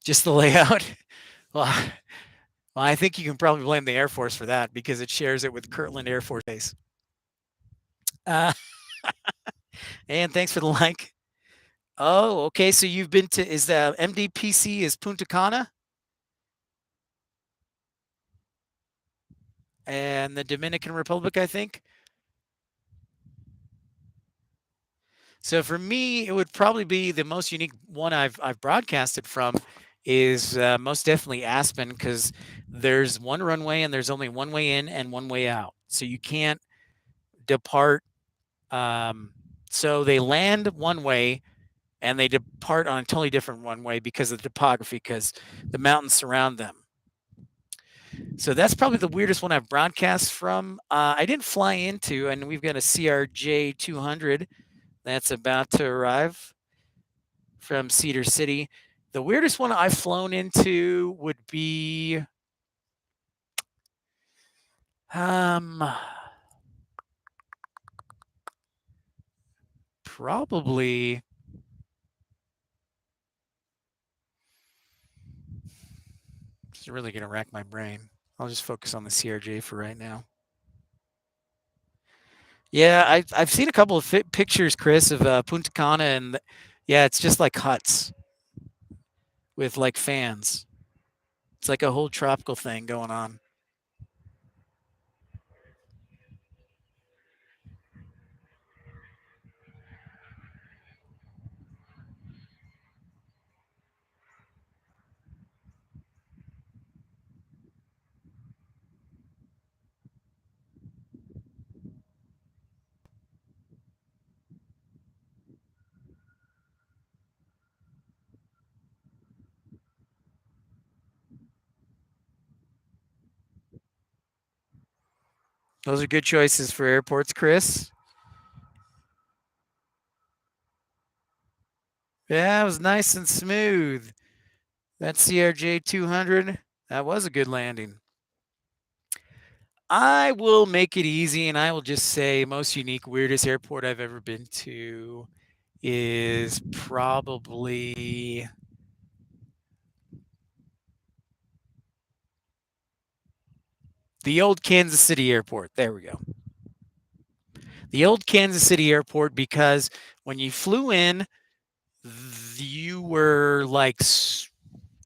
Just the layout. well, well, I think you can probably blame the Air Force for that because it shares it with Kirtland Air Force Base. Uh, and thanks for the like. Oh, okay. So you've been to, is the MDPC is Punta Cana and the Dominican Republic, I think. So for me, it would probably be the most unique one I've broadcasted from is most definitely Aspen because there's one runway and there's only one way in and one way out. So you can't depart. So they land one way and they depart on a totally different one way because of the topography, because the mountains surround them. So that's probably the weirdest one I've broadcast from. I didn't fly into, and we've got a CRJ 200 that's about to arrive from Cedar City. The weirdest one I've flown into would be probably it's really going to rack my brain. I'll just focus on the CRJ for right now. Yeah, I've seen a couple of pictures, Chris, of Punta Cana, and yeah, it's just like huts with like fans. It's like a whole tropical thing going on. Those are good choices for airports, Chris. Yeah, it was nice and smooth. That CRJ 200, that was a good landing. I will make it easy and I will just say most unique, weirdest airport I've ever been to is probably the old Kansas City airport. There we go. The old Kansas City airport, because when you flew in, you were like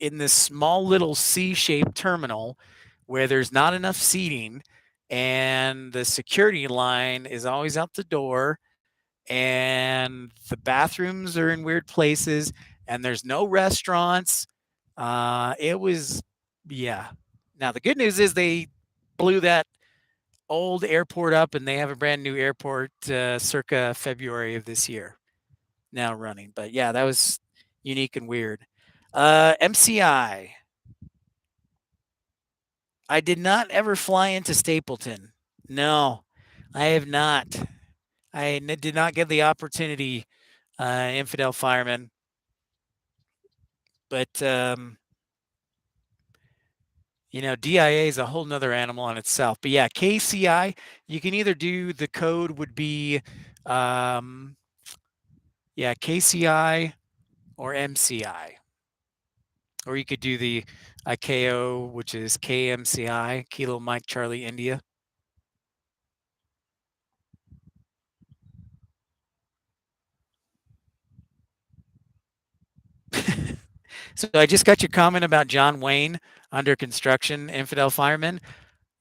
in this small little C-shaped terminal where there's not enough seating and the security line is always out the door and the bathrooms are in weird places and there's no restaurants. It was, yeah. Now the good news is they blew that old airport up and they have a brand new airport circa February of this year now running. But yeah, that was unique and weird. MCI. I did not ever fly into Stapleton. No, I have not. Did not get the opportunity, infidel fireman. But DIA is a whole nother animal on itself. But yeah, KCI, you can either do the code would be, KCI or MCI. Or you could do the ICAO, which is KMCI, Kilo Mike Charlie India. So I just got your comment about John Wayne under construction, infidel fireman.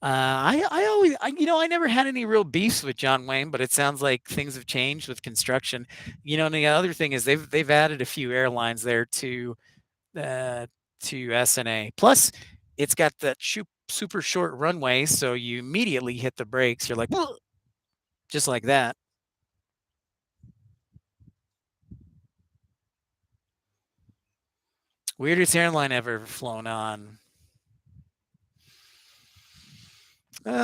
I always, I never had any real beefs with John Wayne, but it sounds like things have changed with construction. And the other thing is they've added a few airlines there uh, to SNA. Plus, it's got that super short runway, so you immediately hit the brakes. You're like, "Whoa," just like that. Weirdest airline I've ever flown on. Oh.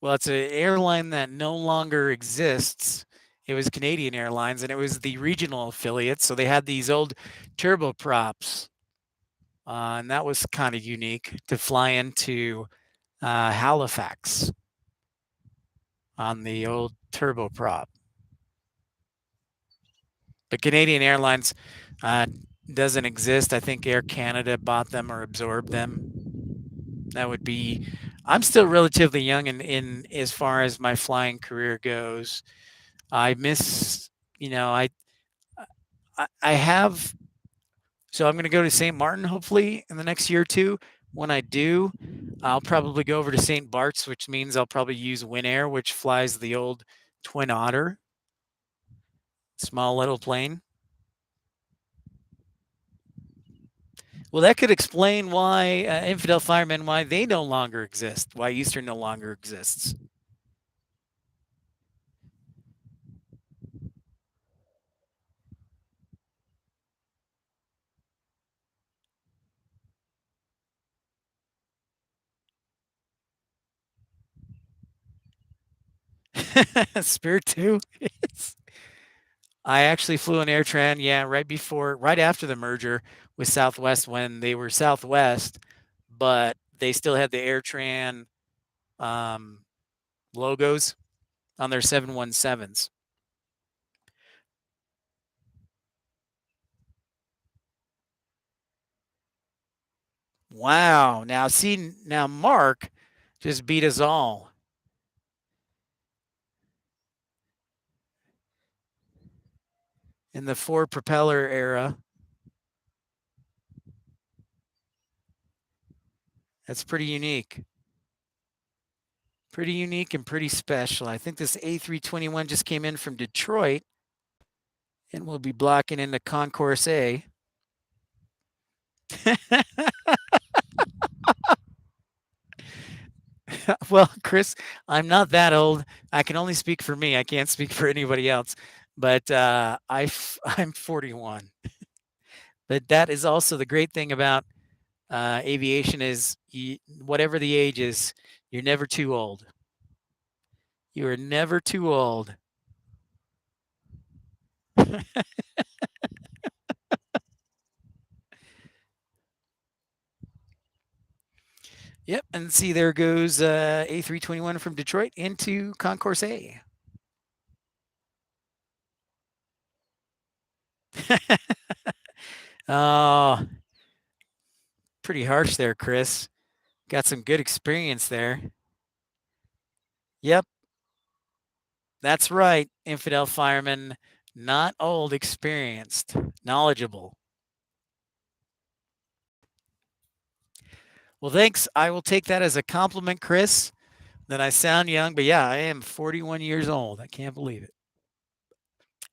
Well, it's an airline that no longer exists. It was Canadian Airlines, and it was the regional affiliate. So they had these old turboprops, and that was kind of unique to fly into Halifax on the old turboprop. But Canadian Airlines uh, doesn't exist. I think Air Canada bought them or absorbed them. That would be. I'm still relatively young in as far as my flying career goes. I miss, you know, I have. So I'm going to go to St. Martin hopefully in the next year or two. When I do, I'll probably go over to St. Bart's, which means I'll probably use Winair, which flies the old Twin Otter, small little plane. Well, that could explain why infidel firemen, why they no longer exist, why Eastern no longer exists. Spirit 2. I actually flew an AirTran, yeah, right after the merger with Southwest when they were Southwest, but they still had the AirTran um, logos on their 717s. Wow. Now, see, now Mark just beat us all in the four propeller era. That's pretty unique. Pretty unique and pretty special. I think this A321 just came in from Detroit and will be blocking into Concourse A. Well, Chris, I'm not that old. I can only speak for me. I can't speak for anybody else. But I'm 41. But that is also the great thing about aviation is whatever the age is, you're never too old. You are never too old. Yep, and see there goes A321 from Detroit into Concourse A. Oh, pretty harsh there, Chris. Got some good experience there. Yep, that's right, infidel fireman. Not old, experienced, knowledgeable. Well, thanks. I will take that as a compliment, Chris, that I sound young. But yeah, I am 41 years old. I can't believe it.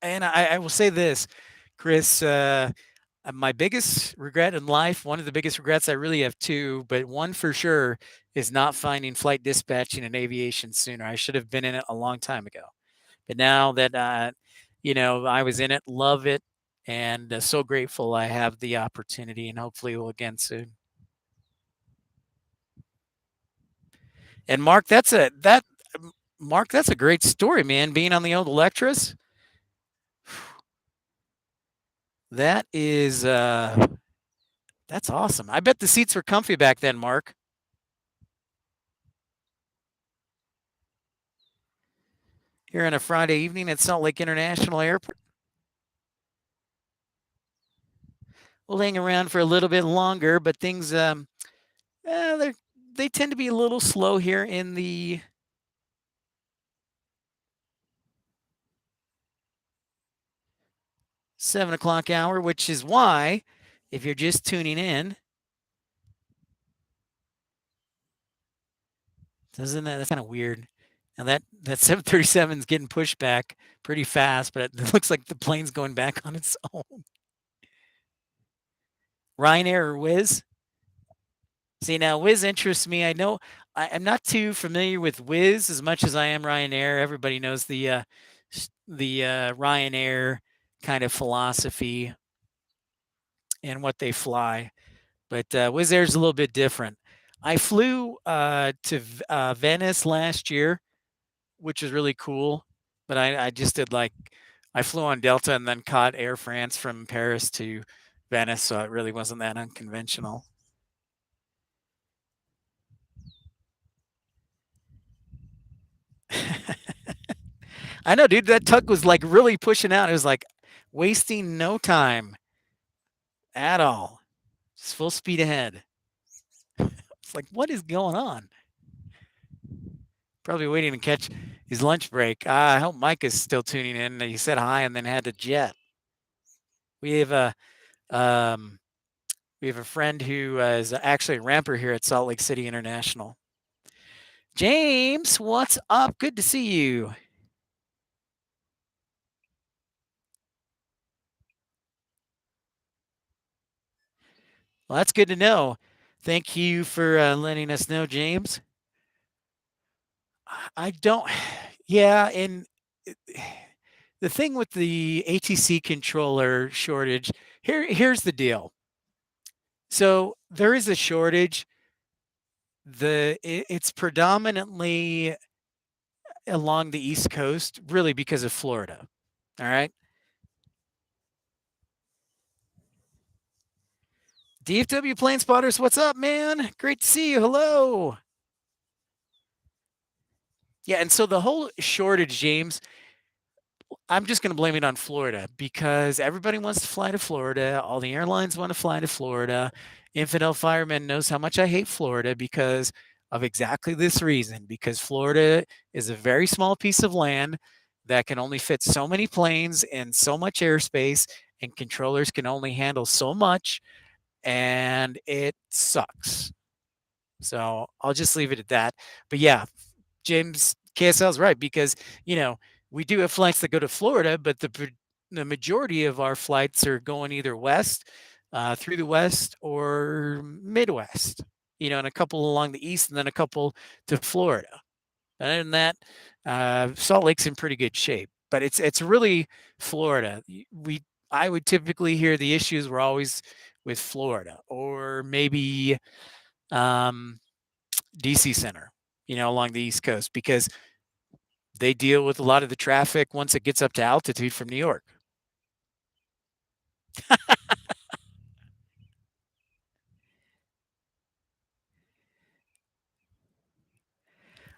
And I will say this, Chris, my biggest regret in life, one of the biggest regrets, I really have two, but one for sure is not finding flight dispatching and aviation sooner. I should have been in it a long time ago. But now that, I was in it, love it, and so grateful I have the opportunity, and hopefully we'll again soon. And Mark, that's a great story, man. Being on the old Electras, that is That's awesome. I bet the seats were comfy back then, Mark. Here on a Friday evening at Salt Lake International Airport. We'll hang around for a little bit longer, but things they tend to be a little slow here in the 7 o'clock hour, which is why, if you're just tuning in, doesn't that's kind of weird. Now that 737 is getting pushed back pretty fast, but it looks like the plane's going back on its own. Ryanair or Wizz? See, now Wizz interests me. I know I'm not too familiar with Wizz as much as I am Ryanair. Everybody knows the Ryanair kind of philosophy and what they fly, but Wizz Air is a little bit different. I flew to Venice last year, which was really cool, but I just did like I flew on Delta and then caught Air France from Paris to Venice, so it really wasn't that unconventional. I know, dude. That tug was like really pushing out. It was like wasting no time at all. Just full speed ahead. It's like, what is going on? Probably waiting to catch his lunch break. I hope Mike is still tuning in. He said hi and then had to jet. We have a um, we have a friend who is actually a ramper here at Salt Lake City International. James, what's up? Good to see you. Well, that's good to know. Thank you for letting us know, James. I don't. Yeah, and the thing with the ATC controller shortage, here's the deal. So there is a shortage. It's predominantly along the East Coast, really because of Florida. All right. DFW Plane Spotters, what's up, man? Great to see you. Hello. Yeah, and so the whole shortage, James, I'm just going to blame it on Florida because everybody wants to fly to Florida. All the airlines want to fly to Florida. Infidel Fireman knows how much I hate Florida because of exactly this reason. Because Florida is a very small piece of land that can only fit so many planes and so much airspace, and controllers can only handle so much, and it sucks. So I'll just leave it at that. But yeah, James KSL's right because you know we do have flights that go to Florida, but the majority of our flights are going either west, through the west, or Midwest. You know, and a couple along the east, and then a couple to Florida. Other than that, Salt Lake's in pretty good shape, but it's really Florida. We I would typically hear the issues were always with Florida or maybe um, DC Center, you know, along the East Coast because they deal with a lot of the traffic once it gets up to altitude from New York.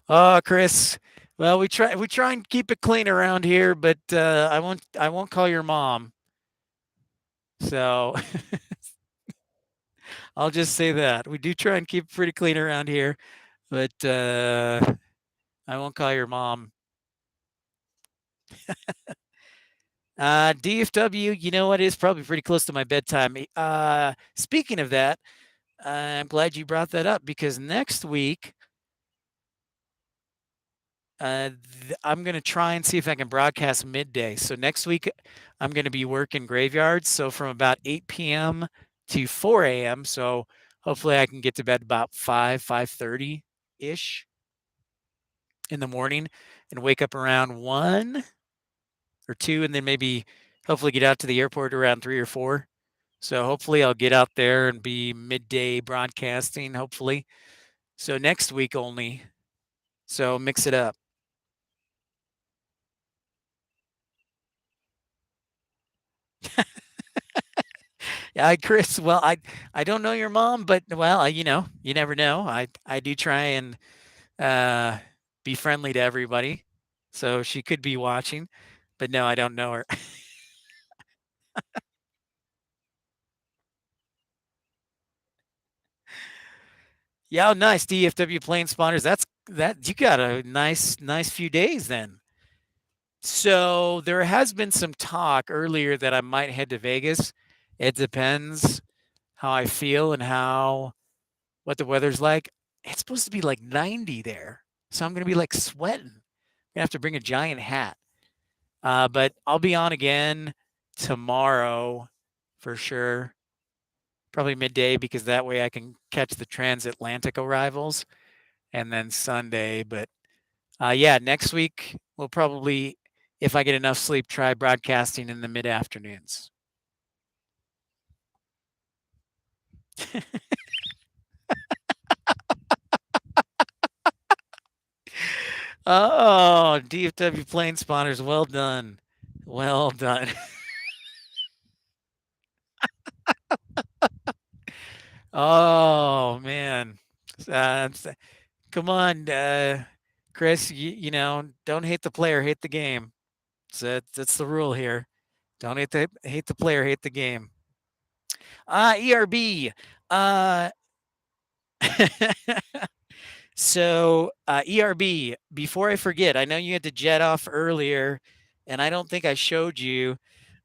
Oh, Chris. Well, we try and keep it clean around here, but I won't call your mom. So I'll just say that we do try and keep it pretty clean around here, but I won't call your mom. DFW, you know what? It's probably pretty close to my bedtime. Speaking of that, I'm glad you brought that up because next week I'm going to try and see if I can broadcast midday. So next week, I'm going to be working graveyards. So from about 8 p.m. to 4 a.m. So hopefully I can get to bed about 5:30 ish in the morning and wake up around 1 or 2, and then maybe hopefully get out to the airport around 3 or 4. So hopefully I'll get out there and be midday broadcasting, hopefully. So next week only. So mix it up. Yeah, Chris. Well, I don't know your mom, but well, you never know. I do try and uh, be friendly to everybody, so she could be watching, but no, I don't know her. Yeah, oh, nice DFW plane spotters. That you got a nice few days then. So there has been some talk earlier that I might head to Vegas. It depends how I feel and how what the weather's like. It's supposed to be like 90 there. So I'm going to be like sweating. I'm going to have to bring a giant hat. But I'll be on again tomorrow for sure. Probably midday because that way I can catch the transatlantic arrivals and then Sunday. But yeah, next week we'll probably, if I get enough sleep, try broadcasting in the mid afternoons. Oh, DFW plane spotters, well done. Well done. Oh man. It's- Come on, Chris, don't hate the player, hate the game. That's the rule here. Don't hate the player, hate the game. ERB. Uh So, ERB, before I forget, I know you had to jet off earlier, and I don't think I showed you.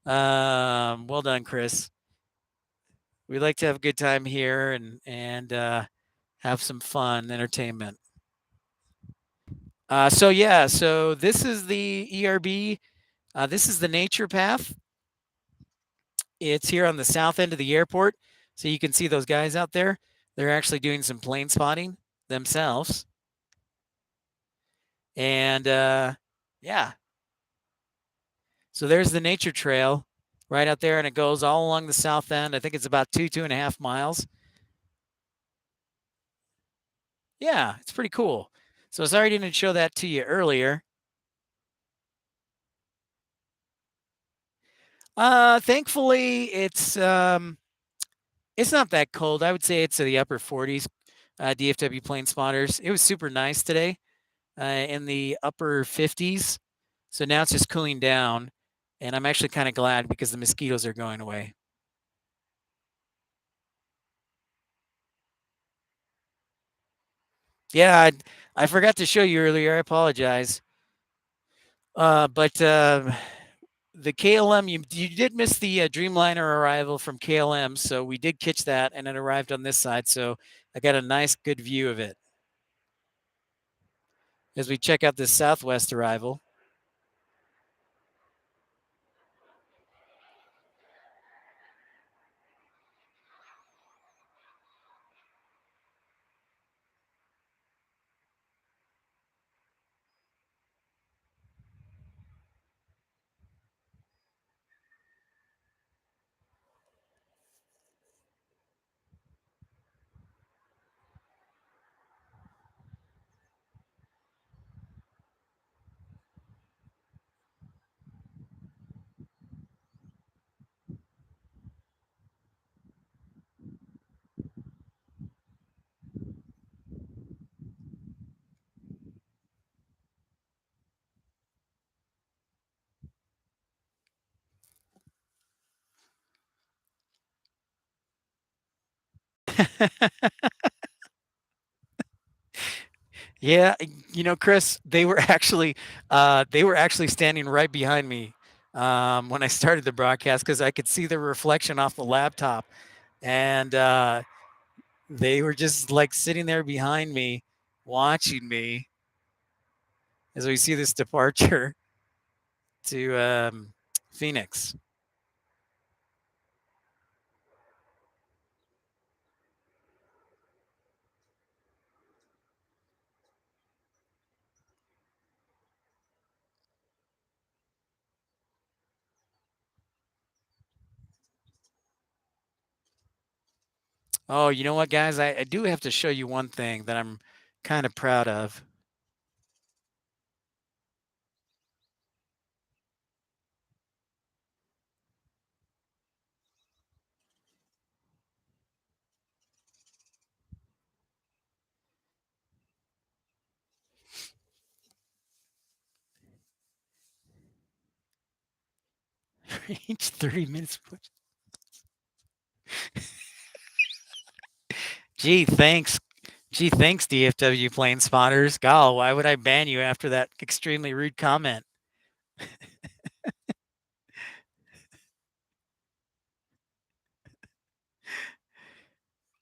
Well done, Chris. We like to have a good time here and have some fun, entertainment. So this is the ERB. This is the nature path. It's here on the south end of the airport, so you can see those guys out there. They're actually doing some plane spotting themselves, and yeah, so there's the nature trail right out there, and it goes all along the south end. I think it's about 2.5 miles. Yeah, it's pretty cool. So sorry I didn't show that to you earlier. Thankfully, it's not that cold. I would say it's the upper 40s. DFW plane spotters. It was super nice today, in the upper 50s. So now it's just cooling down, and I'm actually kind of glad because the mosquitoes are going away. Yeah, I forgot to show you earlier. I apologize. But the KLM, you did miss the Dreamliner arrival from KLM, so we did catch that, and it arrived on this side. So I got a nice, good view of it as we check out this Southwest arrival. Yeah, Chris, they were actually standing right behind me when I started the broadcast because I could see the reflection off the laptop, and they were just like sitting there behind me, watching me as we see this departure to Phoenix. Oh, you know what, guys? I do have to show you one thing that I'm kind of proud of. Each 30 minutes. Gee, thanks. Gee, thanks, DFW plane spotters. Gal, why would I ban you after that extremely rude comment?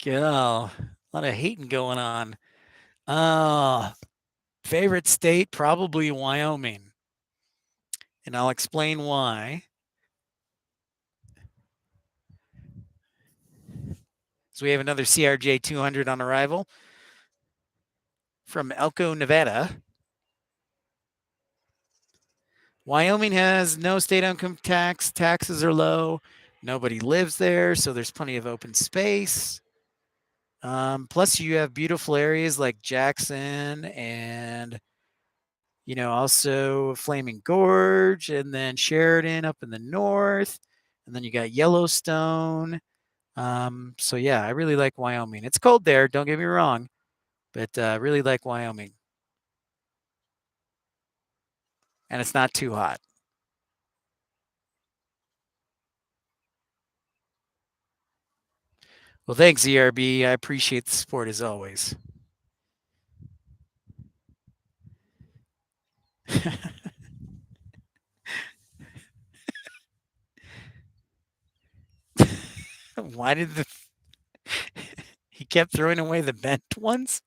Gal, a lot of hating going on. Uh, favorite state, probably Wyoming. And I'll explain why. So we have another CRJ 200 on arrival from Elko, Nevada. Wyoming has no state income tax. Taxes are low. Nobody lives there, so there's plenty of open space. Plus, you have beautiful areas like Jackson and, also Flaming Gorge and then Sheridan up in the north. And then you got Yellowstone. So, yeah, I really like Wyoming. It's cold there, don't get me wrong, but I really like Wyoming. And it's not too hot. Well, thanks, ERB. I appreciate the support as always. Why did he kept throwing away the bent ones?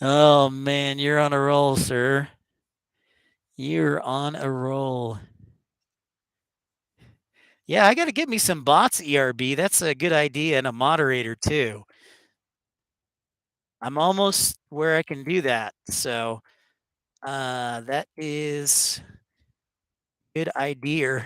Oh man, you're on a roll, sir. You're on a roll. Yeah, I got to get me some bots, ERB. That's a good idea, and a moderator too. I'm almost where I can do that. So that is good idea.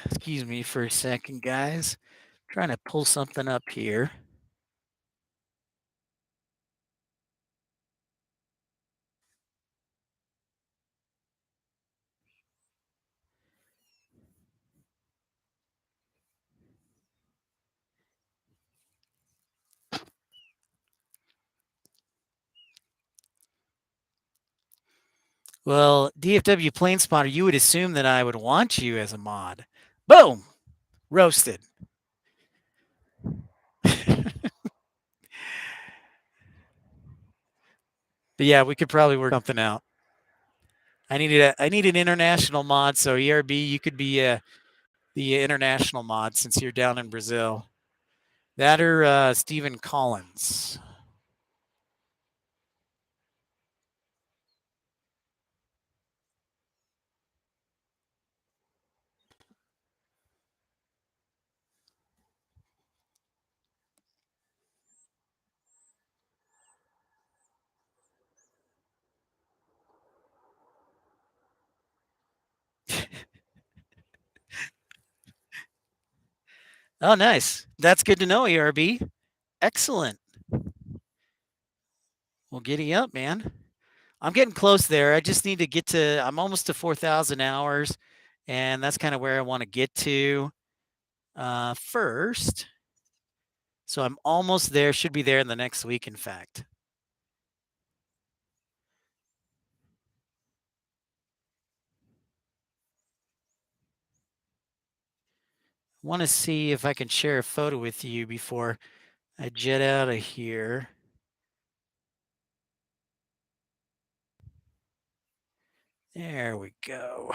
Excuse me for a second, guys. Trying to pull something up here. Well, DFW Plane Spotter, you would assume that I would want you as a mod. Boom! Roasted. But yeah, we could probably work something out. I need an international mod, so ERB, you could be the international mod since you're down in Brazil. That or Stephen Collins. Oh, nice. That's good to know, ERB. Excellent. Well, giddy up, man. I'm getting close there. I just need to get to, I'm almost to 4,000 hours, and that's kind of where I want to get to first. So I'm almost there, should be there in the next week, in fact. I want to see if I can share a photo with you before I jet out of here. There we go.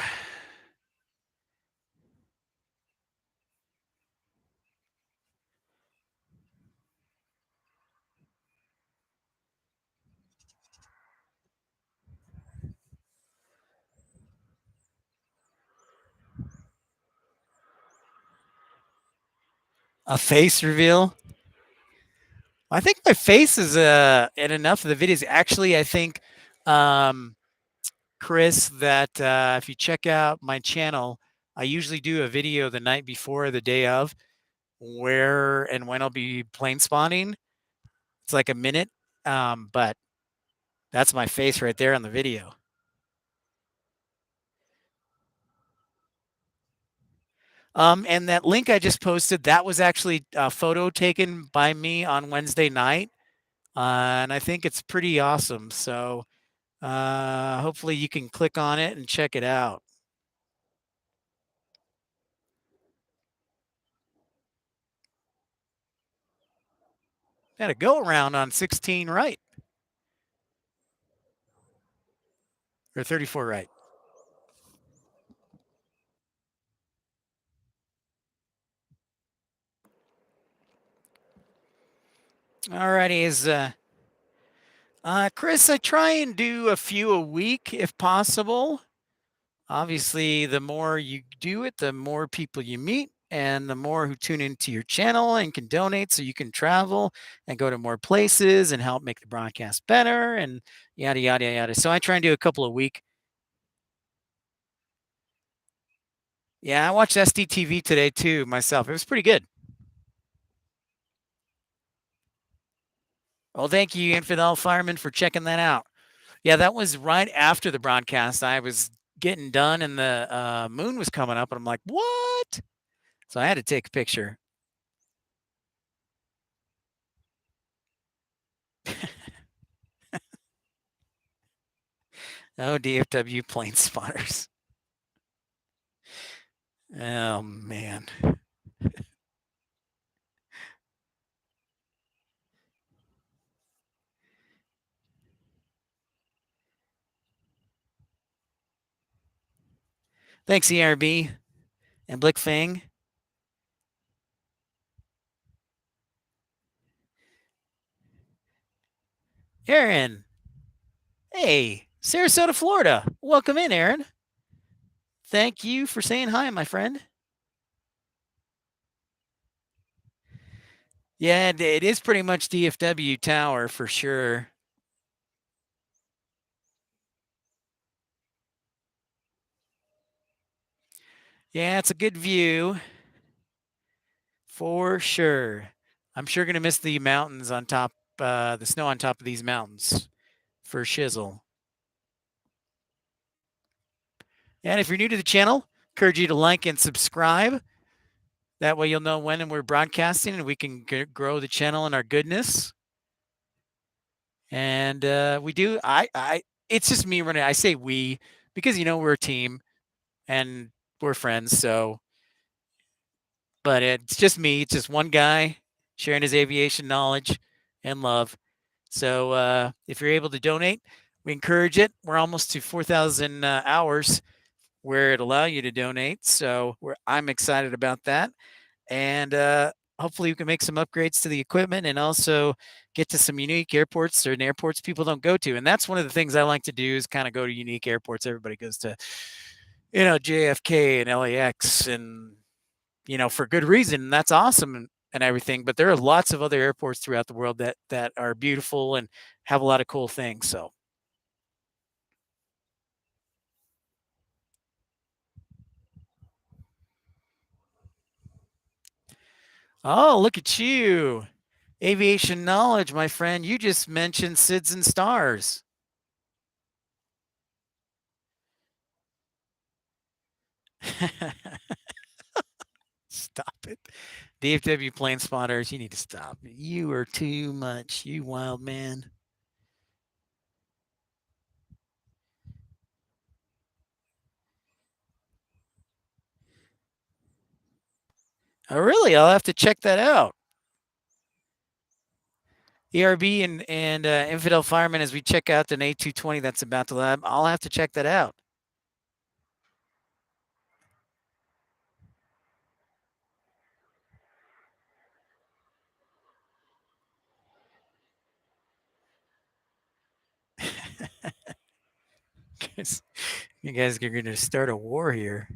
A face reveal. I think my face is in enough of the videos. Actually, I think, um, Chris, that if you check out my channel, I usually do a video the night before, the day of, where and when I'll be plane spotting. It's like a minute, But that's my face right there on the video. And that link I just posted, that was actually a photo taken by me on Wednesday night. And I think it's pretty awesome. So hopefully you can click on it and check it out. Had a go around on 16 right or 34 right. All righty, is Chris, I try and do a few a week if possible. Obviously, the more you do it, the more people you meet and the more who tune into your channel and can donate so you can travel and go to more places and help make the broadcast better and yada, yada, yada. So I try and do a couple a week. Yeah, I watched SDTV today too myself. It was pretty good. Well, thank you, Infidel Fireman, for checking that out. Yeah, that was right after the broadcast. I was getting done and the moon was coming up, and I'm like, what? So I had to take a picture. Oh, DFW plane spotters. Oh, man. Thanks, ERB and Blickfang. Aaron. Hey, Sarasota, Florida. Welcome in, Aaron. Thank you for saying hi, my friend. Yeah, it is pretty much DFW Tower for sure. Yeah, it's a good view for sure. I'm sure going to miss the mountains on top, the snow on top of these mountains for shizzle. And if you're new to the channel, encourage you to like and subscribe. That way you'll know when we're broadcasting and we can grow the channel and our goodness. And we do, it's just me running. I say we because, we're a team and we're friends. So, but it's just me. It's just one guy sharing his aviation knowledge and love. So if you're able to donate, we encourage it. We're almost to 4,000 hours where it allow you to donate. So I'm excited about that. And hopefully we can make some upgrades to the equipment and also get to some unique airports, certain airports people don't go to. And that's one of the things I like to do is kind of go to unique airports. Everybody goes to, JFK and LAX and, for good reason. That's awesome and everything. But there are lots of other airports throughout the world that are beautiful and have a lot of cool things. So oh, look at you. Aviation knowledge, my friend. You just mentioned SIDS and stars. Stop it. DFW plane spotters, you need to stop. You are too much, you wild man. Oh, really? I'll have to check that out. ERB and Infidel Fireman, as we check out an A220 that's about to lab, I'll have to check that out. You guys are going to start a war here.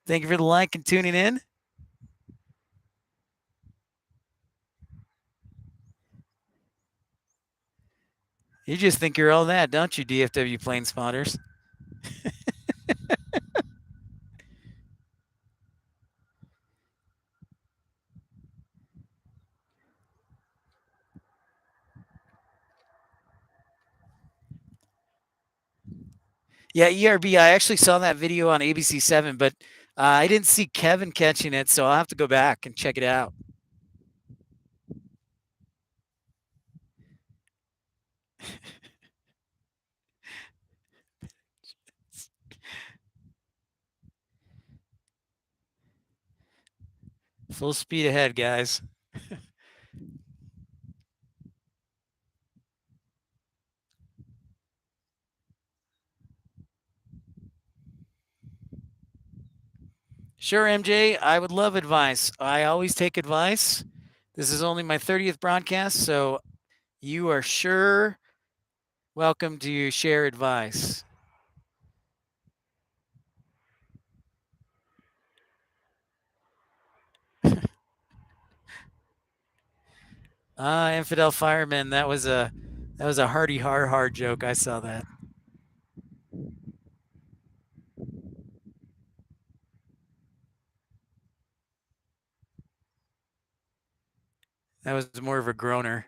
Thank you for the like and tuning in. You just think you're all that, don't you, DFW plane spotters? Yeah, ERB. I actually saw that video on ABC7, but I didn't see Kevin catching it, so I'll have to go back and check it out. Full speed ahead, guys. Sure, MJ. I would love advice. I always take advice. This is only my 30th broadcast, so you are sure welcome to share advice. Infidel fireman. That was a hearty hard joke. I saw that. That was more of a groaner.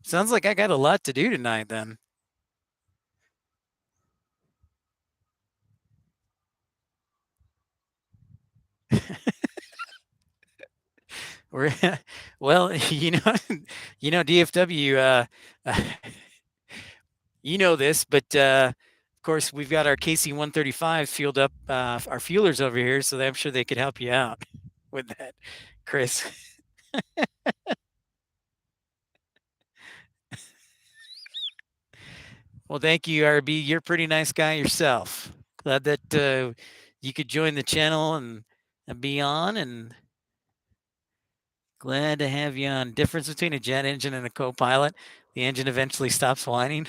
Sounds like I got a lot to do tonight then. We're well, DFW. You know this, but of course we've got our KC 135 fueled up. Our fuelers over here, so I'm sure they could help you out with that, Chris. Well, thank you, RB. You're a pretty nice guy yourself. Glad that you could join the channel and be on, and glad to have you on. Difference between a jet engine and a co-pilot: the engine eventually stops whining.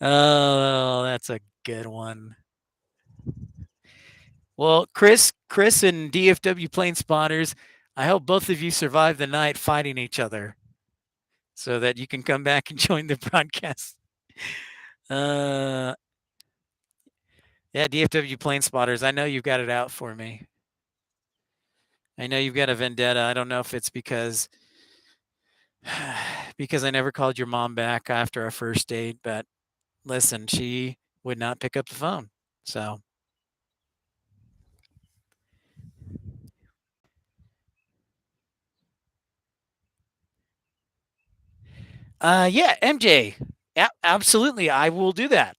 Oh, that's a good one. Well, Chris, and DFW plane spotters, I hope both of you survive the night fighting each other, so that you can come back and join the broadcast. Uh, yeah, DFW plane spotters, I know you've got it out for me. I know you've got a vendetta. I don't know if it's because I never called your mom back after our first date, but listen, she would not pick up the phone. So, yeah, MJ, absolutely, I will do that.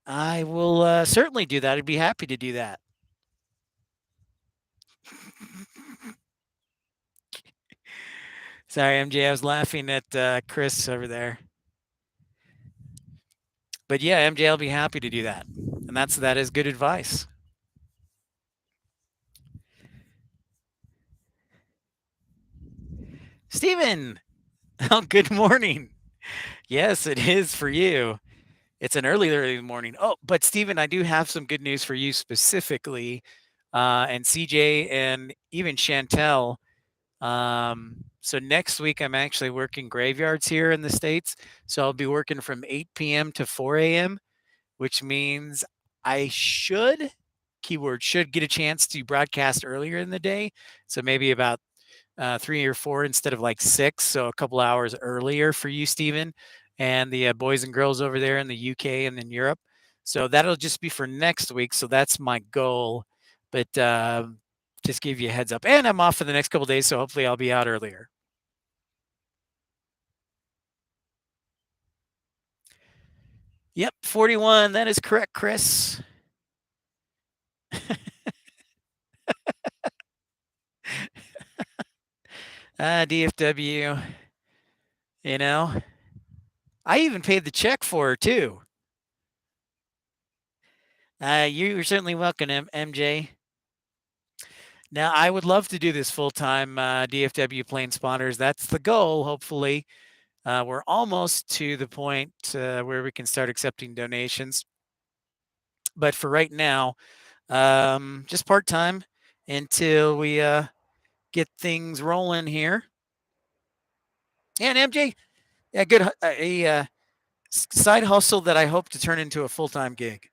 I will certainly do that. I'd be happy to do that. Sorry, MJ, I was laughing at Chris over there. But yeah, MJ, I'll be happy to do that, and that is good advice. Steven, oh, good morning. Yes, it is for you. It's an early morning. Oh, but Steven, I do have some good news for you specifically, and CJ and even Chantel. So next week I'm actually working graveyards here in the States. So I'll be working from 8 p.m. to 4 a.m., which means I should, keyword should, get a chance to broadcast earlier in the day. So maybe about 3 or 4 instead of like 6. So a couple hours earlier for you, Stephen, and the boys and girls over there in the UK and in Europe. So that'll just be for next week. So that's my goal. But just give you a heads up. And I'm off for the next couple days. So hopefully I'll be out earlier. Yep, 41. That is correct, Chris. DFW, you know, I even paid the check for her too. You're certainly welcome, MJ. Now, I would love to do this full time, DFW plane spotters. That's the goal, hopefully. We're almost to the point where we can start accepting donations. But for right now, just part time until we get things rolling here. And MJ, yeah, good. A side hustle that I hope to turn into a full time gig.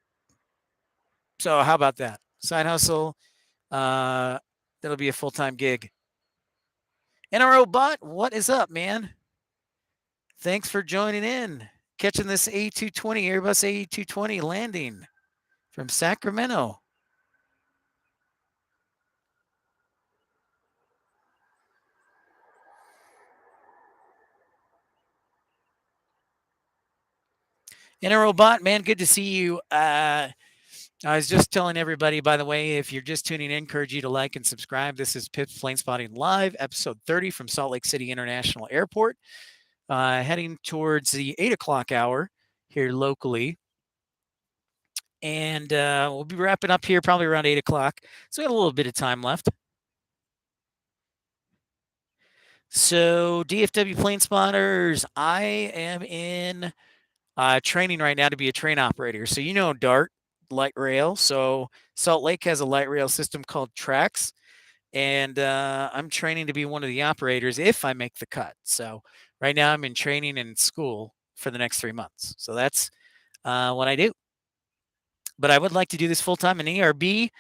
So how about that? Side hustle. That'll be a full-time gig. NRO Bot, what is up, man? Thanks for joining in. Catching this A220, Airbus A220 landing from Sacramento. NRO Bot, man, good to see you. I was just telling everybody, by the way, if you're just tuning in, encourage you to like and subscribe. This is Pip's Planespotting Live, episode 30 from Salt Lake City International Airport, heading towards the 8 o'clock hour here locally. And we'll be wrapping up here probably around 8 o'clock. So we got a little bit of time left. So DFW Plane Spotters, I am in training right now to be a train operator. So you know DART, light rail. So Salt Lake has a light rail system called Trax. And I'm training to be one of the operators if I make the cut. So right now I'm in training in school for the next 3 months. So that's what I do. But I would like to do this full time in ERB.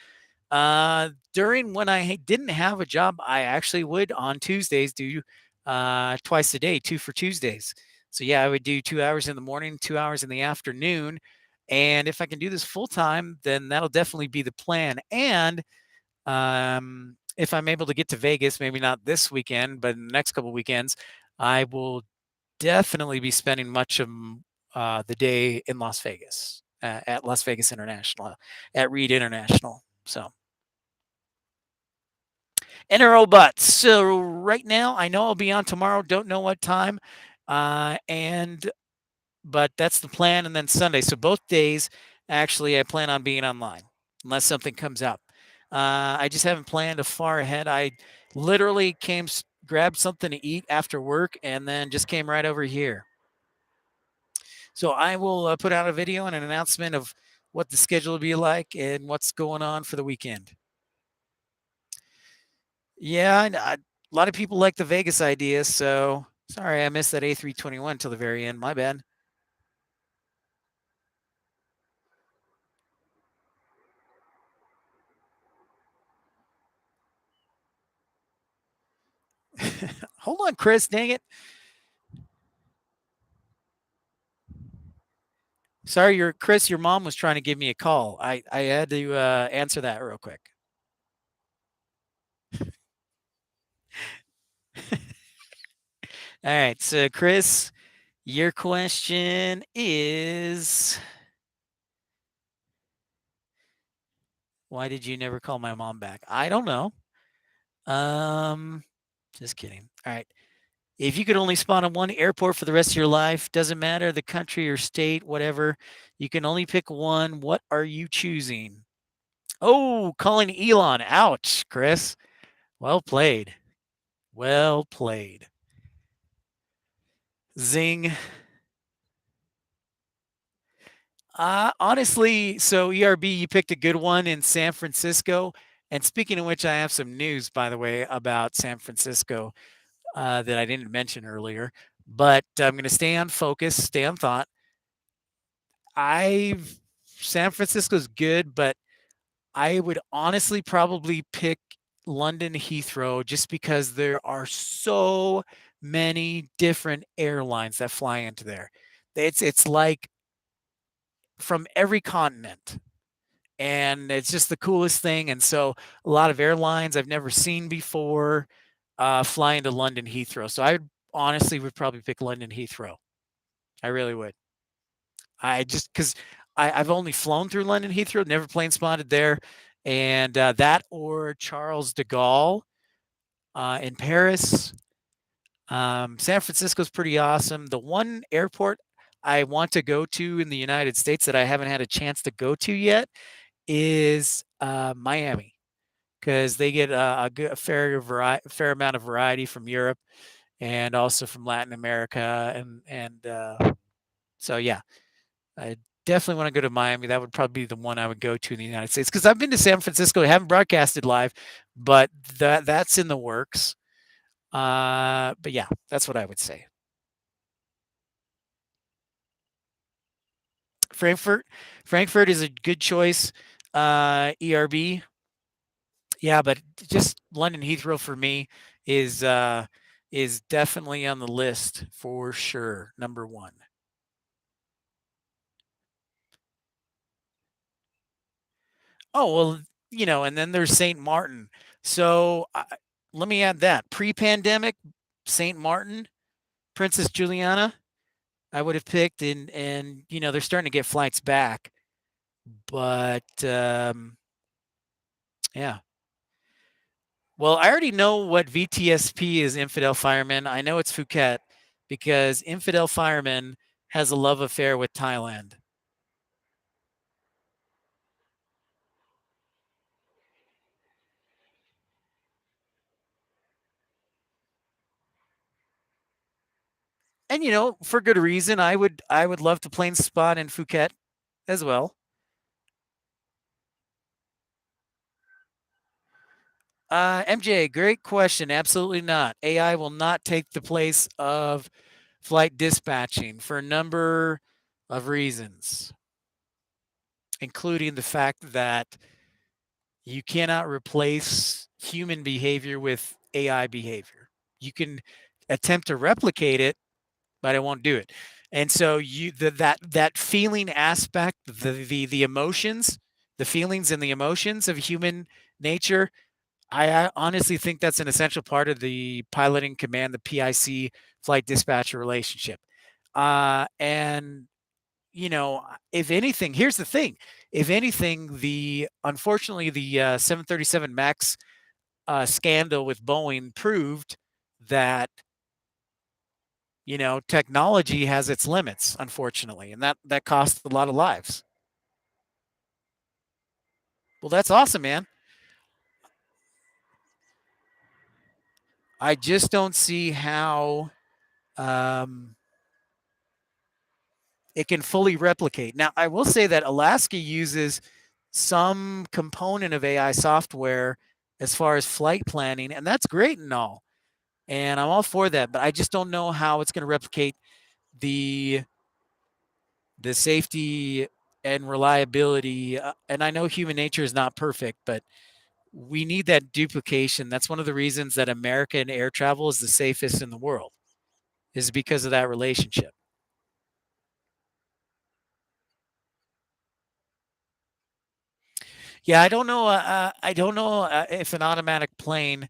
During when I didn't have a job, I actually would on Tuesdays do twice a day, 2 for Tuesdays. So yeah, I would do 2 hours in the morning, 2 hours in the afternoon. And if I can do this full time, then that'll definitely be the plan. And if I'm able to get to Vegas, maybe not this weekend, but in the next couple of weekends, I will definitely be spending much of the day in Las Vegas at Las Vegas International, at Reed International. So NRO butts. So right now, I know I'll be on tomorrow. Don't know what time, but that's the plan. And then Sunday. So both days, actually, I plan on being online unless something comes up. I just haven't planned a far ahead. I literally grabbed something to eat after work, and then just came right over here. So I will put out a video and an announcement of what the schedule will be like and what's going on for the weekend. Yeah, a lot of people like the Vegas idea. So sorry, I missed that A321 till the very end. My bad. Hold on, Chris. Dang it. Sorry, Chris. Your mom was trying to give me a call. I had to answer that real quick. All right. So, Chris, your question is, why did you never call my mom back? I don't know. Just kidding. All right. If you could only spawn on one airport for the rest of your life, doesn't matter the country or state, whatever, you can only pick one. What are you choosing? Oh, calling Elon. Ouch, Chris. Well played. Well played. Zing. Honestly, so ERB, you picked a good one in San Francisco. And speaking of which, I have some news, by the way, about San Francisco that I didn't mention earlier. But I'm going to stay on focus, stay on thought. San Francisco's good, but I would honestly probably pick London Heathrow just because there are so many different airlines that fly into there. It's like from every continent. And it's just the coolest thing. And so a lot of airlines I've never seen before fly into London Heathrow. So I honestly would probably pick London Heathrow. I really would. I just because I've only flown through London Heathrow, never plane spotted there, and that or Charles de Gaulle in Paris. San Francisco's pretty awesome. The one airport I want to go to in the United States that I haven't had a chance to go to yet is Miami, because they get a fair amount of variety from Europe and also from Latin America, and so yeah, I definitely want to go to Miami. That would probably be the one I would go to in the United States, because I've been to San Francisco. I haven't broadcasted live, but that's in the works. But yeah, that's what I would say. Frankfurt is a good choice. ERB. Yeah, but just London Heathrow for me is uh, is definitely on the list for sure. Number one. Oh well, and then there's Saint Martin. So let me add that pre-pandemic, Saint Martin, Princess Juliana, I would have picked, and they're starting to get flights back, but yeah. Well, I already know what VTSP is, Infidel Fireman. I know it's Phuket because Infidel Fireman has a love affair with Thailand. And for good reason. I would love to plane spot in Phuket as well. MJ, great question. Absolutely not. AI will not take the place of flight dispatching for a number of reasons, including the fact that you cannot replace human behavior with AI behavior. You can attempt to replicate it, but it won't do it. And so that feeling aspect, the emotions, the feelings and the emotions of human nature, I honestly think that's an essential part of the piloting command, the PIC flight dispatcher relationship. And if anything, here's the thing: if anything, the unfortunately the 737 Max scandal with Boeing proved that technology has its limits, unfortunately, and that costs a lot of lives. Well, that's awesome, man. I just don't see how um, it can fully replicate. Now, I will say that Alaska uses some component of AI software as far as flight planning, and that's great and all. And I'm all for that, but I just don't know how it's going to replicate the the safety and reliability. And I know human nature is not perfect, but we need that duplication. That's one of the reasons that American air travel is the safest in the world, is because of that relationship. Yeah, I don't know. I don't know if an automatic plane,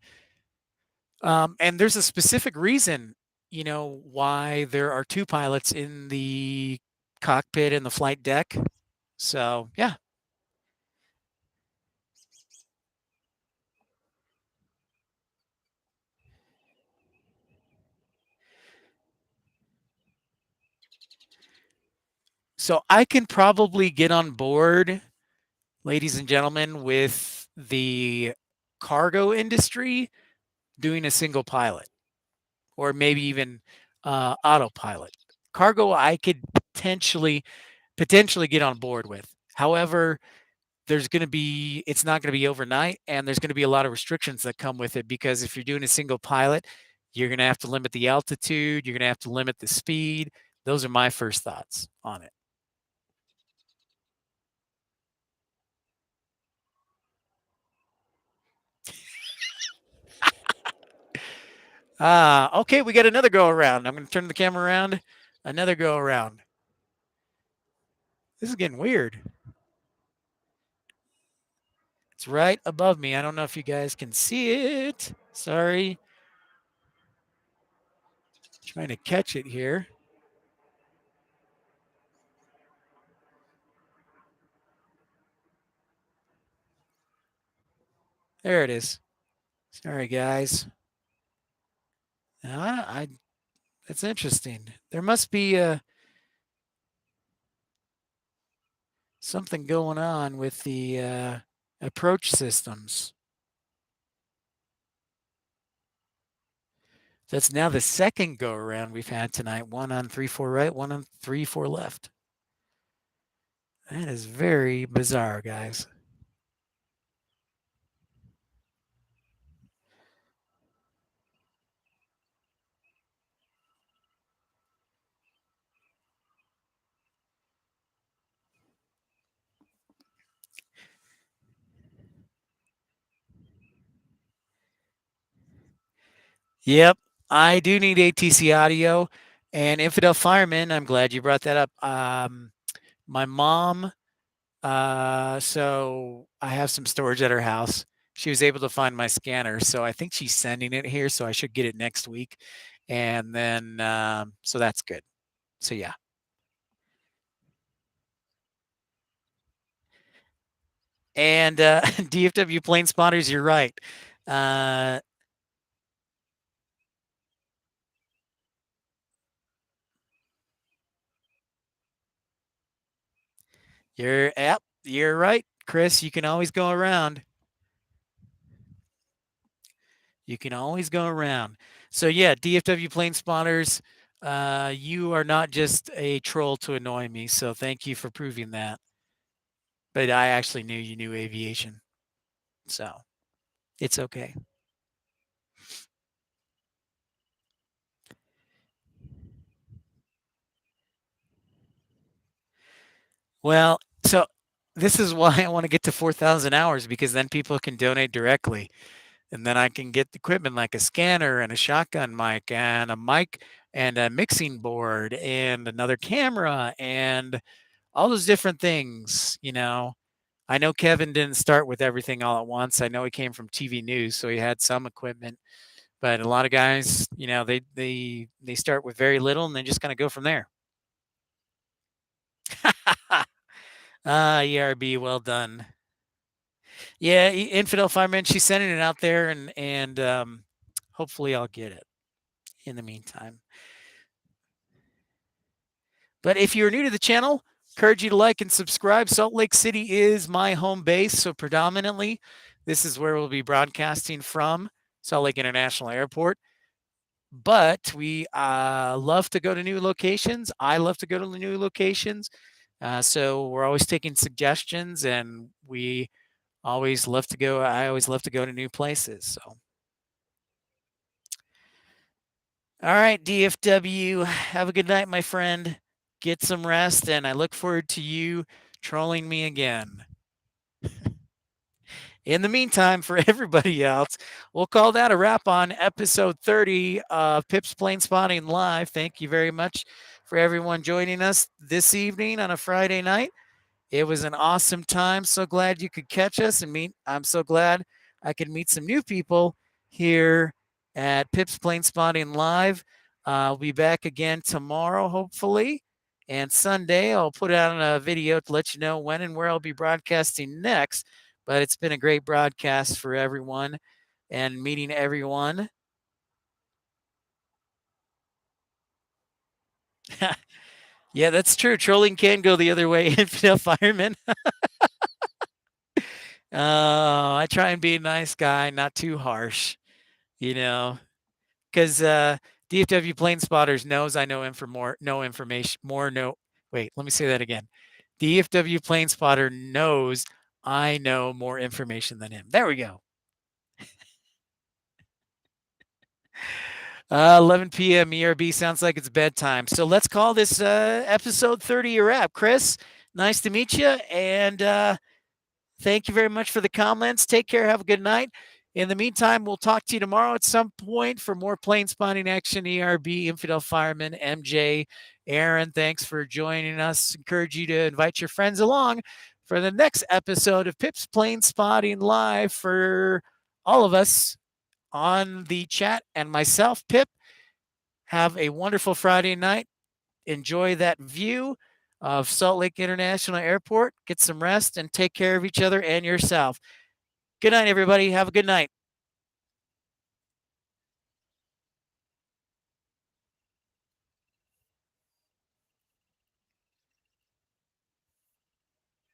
and there's a specific reason, why there are two pilots in the cockpit and the flight deck. So yeah. So I can probably get on board, ladies and gentlemen, with the cargo industry doing a single pilot or maybe even autopilot. Cargo, I could potentially get on board with. However, it's not going to be overnight, and there's going to be a lot of restrictions that come with it because if you're doing a single pilot, you're going to have to limit the altitude, you're going to have to limit the speed. Those are my first thoughts on it. Okay, we got another go around. I'm going to turn the camera around. Another go around. This is getting weird. It's right above me. I don't know if you guys can see it. Sorry. Trying to catch it here. There it is. Sorry, guys. Now, that's interesting. There must be something going on with the approach systems. That's now the second go around we've had tonight. One on 3-4 right, one on 3-4 left. That is very bizarre, guys. Yep, I do need ATC audio and Infidel Fireman. I'm glad you brought that up. My mom, so I have some storage at her house. She was able to find my scanner, so I think she's sending it here, so I should get it next week. And then, so that's good. So yeah. And DFW plane spotters, you're right. Uh, you're right, Chris. You can always go around. You can always go around. So yeah, DFW plane spotters, you are not just a troll to annoy me. So thank you for proving that. But I actually knew you knew aviation, so it's okay. Well, so this is why I want to get to 4,000 hours because then people can donate directly. And then I can get equipment like a scanner and a shotgun mic and a mixing board and another camera and all those different things, you know. I know Kevin didn't start with everything all at once. I know he came from TV news, so he had some equipment, but a lot of guys, you know, they start with very little and they just kind of go from there. ERB, well done. Yeah, Infidel Fireman, she's sending it out there, and hopefully I'll get it in the meantime. But if you're new to the channel, encourage you to like and subscribe. Salt Lake City is my home base, so predominantly this is where we'll be broadcasting from, Salt Lake International Airport. But we love to go to new locations. I love to go to new locations. So we're always taking suggestions, and we always love to go. I always love to go to new places. So, all right, DFW, have a good night, my friend. Get some rest, and I look forward to you trolling me again. In the meantime, for everybody else, we'll call that a wrap on episode 30 of Pip's Plane Spotting Live. Thank you very much for everyone joining us this evening on a Friday night. It was an awesome time. So glad you could catch us and meet. I'm so glad I could meet some new people here at Pip's Plane Spotting Live. I'll be back again tomorrow, hopefully. And Sunday, I'll put out a video to let you know when and where I'll be broadcasting next. But it's been a great broadcast for everyone and meeting everyone. Yeah, that's true. Trolling can go the other way, infidel fireman. I try and be a nice guy, not too harsh, you know, because DFW plane spotters knows I know more, no information, more no. Wait, let me say that again. DFW plane spotter knows I know more information than him. There we go. 11 p.m. ERB sounds like it's bedtime. So let's call this episode 30 a wrap. Chris, nice to meet you. And thank you very much for the comments. Take care. Have a good night. In the meantime, we'll talk to you tomorrow at some point for more plane spotting action. ERB, Infidel Fireman, MJ, Aaron, thanks for joining us. Encourage you to invite your friends along for the next episode of Pip's Plane Spotting Live for all of us on the chat and myself, Pip. Have a wonderful Friday night. Enjoy that view of Salt Lake International Airport. Get some rest and take care of each other and yourself. Good night, everybody. Have a good night.